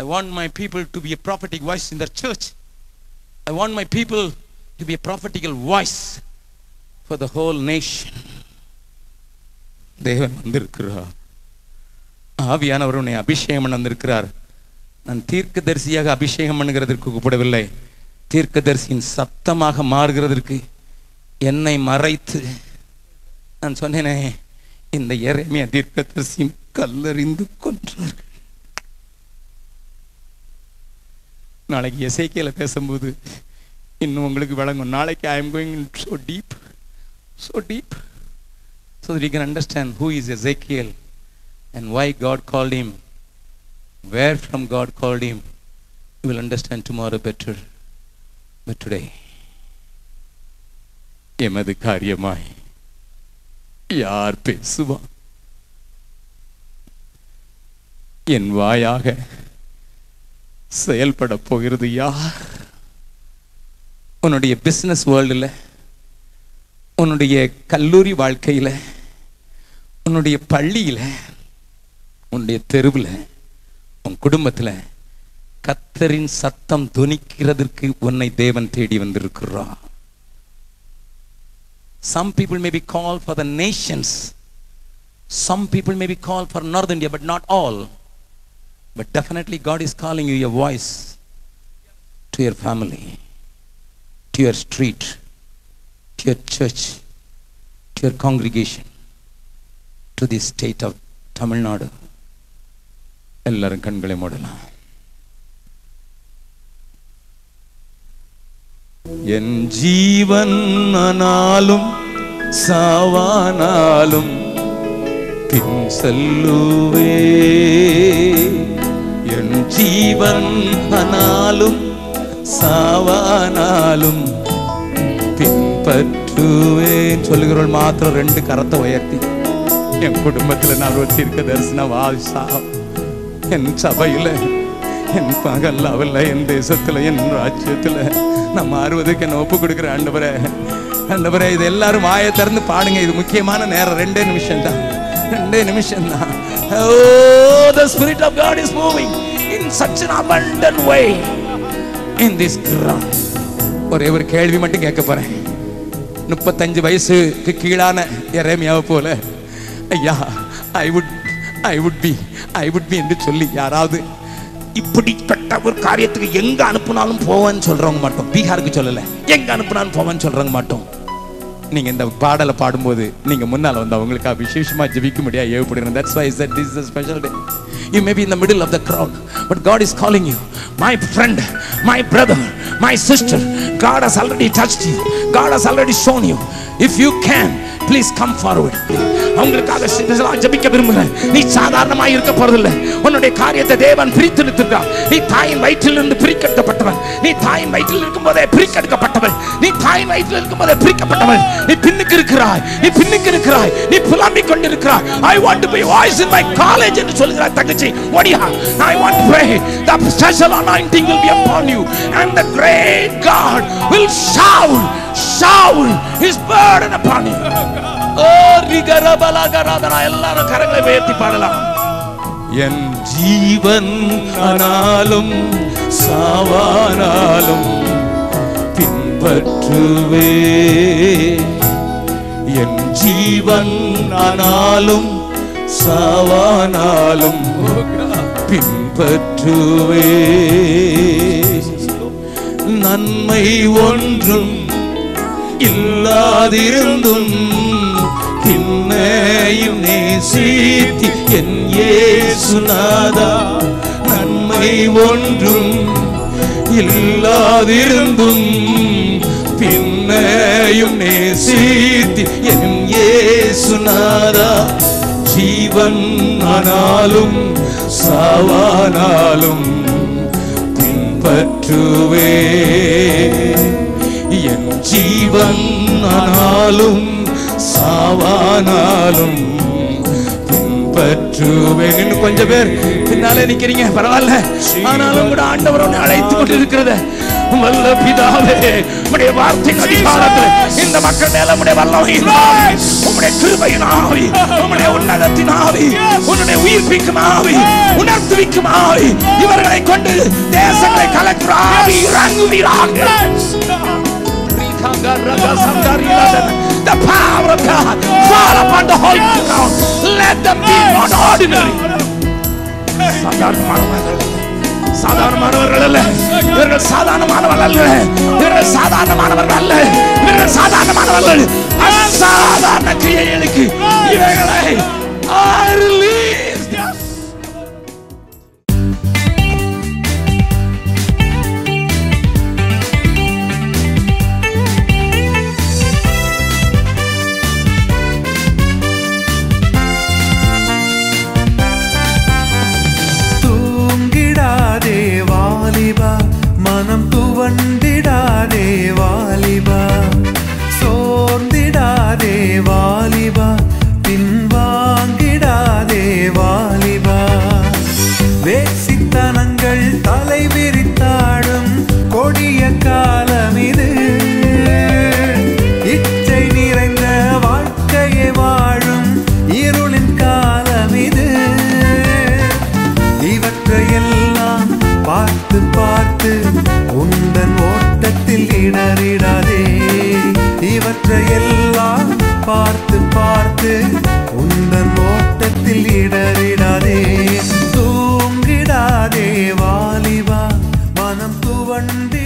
I want my people to be a prophetic voice in their church. I want my people to be a prophetical voice for the whole nation. தேவன் வந்திருக்கிறார், ஆவியானவர் உன்னை அபிஷேகம் பண்ண வந்திருக்கிறார். நான் தீர்க்கதரிசியாக அபிஷேகம் பண்ணுகிறதற்கு கூப்பிடவில்லை, தீர்க்கதரிசியின் சத்தமாக மாறுகிறதற்கு என்னை மறைத்து நான் சொன்னேனே, இந்த எரேமியா தீர்க்கதரிசியின் கல்லறிந்து கொன்றார்கள். நாளைக்கு எசேக்கியேல பேசும்போது இன்னும் உங்களுக்கு விளங்கும். நாளைக்கு I am going so deep, so that you can understand who is Ezekiel and why God called him, where from God called him. You will understand tomorrow better. But today, எமது காரியமாய் யார் பேசுவான்? என் வாயாக செயல்பட போகிறது யார்? உன்னுடைய பிசினஸ் வேர்ல்டில், உன்னுடைய கல்லூரி வாழ்க்கையில், உன்னுடைய பள்ளியில், உன்னுடைய தெருவில், உன் குடும்பத்தில் கர்த்தரின் சத்தம் துணிக்கிறதற்கு உன்னை தேவன் தேடி வந்திருக்கிறார். Some people may be called for the nations. Some people may be called for North India, but not all. But definitely God is calling you your voice to your family, to your street, to your church, to your congregation, to the state of Tamil Nadu. எல்லாரும் கண்களை மூடலாம். என் ஜீவன் ஆனாலும் சாவானாலும் பின் செல்லுவே. என் ஜீவன் ஆனாலும் சாவானாலும் பின்பற்றுவேன் சொல்லுகிறவள் மாத்திரம் 2 கரத்தை உயர்த்தி, என் குடும்பத்தில் நான் ஒரு தீர்க்க தரிசன வாசா, என் சபையில், என் பகல்லாவில், என் தேசத்தில், என் ராஜ்யத்தில் நான் மாறுவதற்கு என்ன ஒப்பு கொடுக்குற ஆண்டவரே. ஆண்டவரே, இது எல்லாரும் வாயை திறந்து பாடுங்க. இது முக்கியமான நேரம். 2 நிமிஷம் தான், 2 நிமிஷம் தான். Oh, the Spirit of God is moving in such an abundant way in this ground. ஒரே ஒரு கேள்வி மட்டும் கேட்க போறேன். 35 வயசுக்கு கீழான எரேமியாவை போல, ஐயா I would be என்று சொல்லி யாராவது இப்படிப்பட்ட ஒரு காரியத்துக்கு எங்க அனுப்புனாலும் போவேன்னு சொல்றவங்க மாட்டோம். பீகாருக்கு சொல்லல, எங்க அனுப்புனாலும் போவேன்னு சொல்றவங்க மாட்டோம். நீங்க இந்த பாடலை பாடும்போது நீங்க முன்னால வந்து அவங்களுக்காக விசேஷமா ஜெபிக்க முடியாது ஏவப்படுகிறேன். That's why I said this is a special day. You may be in the middle of the crowd, but God is calling you. My friend, my brother, my sister, God has already touched you. God has already shown you. If you can, please come forward. அவங்களுக்காக ஜெபிக்க விரும்புகிறேன். நீ சாதாரணமாக இருக்க போறதில்லை. உன்னுடைய காரியத்தை தேவன் பிரித்து நிறுத்துகிறார். நீ தாயின் வயிற்றிலிருந்து பிரிக்கப்பட்டவன். நீ தாயின் வயிற்றில் இருக்கும்போதே பிரிக்கப்பட்டவன். நீ தாயின் வயிற்றில் இருக்கும்போதே பிரிக்கப்பட்டவன். நீ பின்னுக்கு இருக்கிறாய், நீ பின்னுக்கு இருக்கிறாய், நீ புலம்பிக் கொண்டிருக்கிறாய். I want to be voice in my college என்று சொல்கிறாய் தங்கச்சி. ஓடியா, I want to pray. The special anointing will be upon you and the great God will shower his burden upon you. எல்லாரும் கரங்களை உயர்த்தி பாடலாம். என் ஜீவன் ஆனாலும் சாவானாலும் பின்பற்றுவே. என் ஜீவன் ஆனாலும் சாவானாலும் பின்பற்றுவே. நன்மை ஒன்றும் இல்லாதிருந்தும் பின்னையும் நேசித்தி என் இயேசுநாதா. நன்மை ஒன்றும் இல்லாதிருந்தும் பின்னையும் நேசித்தி என் இயேசுநாதா. ஜீவன் ஆனாலும் சாவானாலும் பின்பற்றுவே. என் ஜீவன் ஆனாலும் சாவானாலும் பின்பற்றுவேன். இன்னும் கொஞ்சம் பேர் பின்னாலே நிக்கிறீங்க, பரவாயில்ல. ஆனாலும் கூட ஆண்டவர் உன்னை அழைத்து கொண்டிருக்கிறது. வல்ல பிதாவே, உம்முடைய வார்த்தையின் அதிகாரத்தில் இந்த மக்கள் மேல உம்முடைய வல்லமையின் ஆவி, உம்முடைய கிருபையின் ஆவி, உம்முடைய உன்னதத்தின் ஆவி, உன்னுடைய உயிர்ப்பிக்கும் ஆவி, உணர்த்துவிக்கும் ஆவி, இவர்களை கொண்டு தேசங்களை கலக்கிற ஆவி இறங்குவீராக. The power of God fall upon the whole ground. Let them be not ordinary. சாதாரணமானவர்கள் அல்ல, இவர்கள் சாதாரணமானவர்கள் அல்ல, இவர்கள் சாதாரணமானவர்கள் அல்ல, இவர்கள் சாதாரணமானவர்கள். அசாதாரண கிரியைகளுக்கு இவர்களை I release. மனம் துவண்டிடாதே வாலிபா, சோர்ந்திடாதே வாலிபா, பின்வாங்கிடாதே வாலிபா. வேசித்தனங்கள் தலை விரித்தாடும் கொடிய காலம் இது. இச்சை நிறைந்த வாழ்க்கையை வாழும் இருளின் காலம் இது. இவற்றையெல்லாம் பார்த்து பார்த்து உந்தன் ஓட்டத்தில் இடறிடாதே. இவற்றையெல்லாம் பார்த்து பார்த்து உந்தன் ஓட்டத்தில் இடறிடாதே. தூங்கிடாதே வாலிபா, மனம் துவண்டு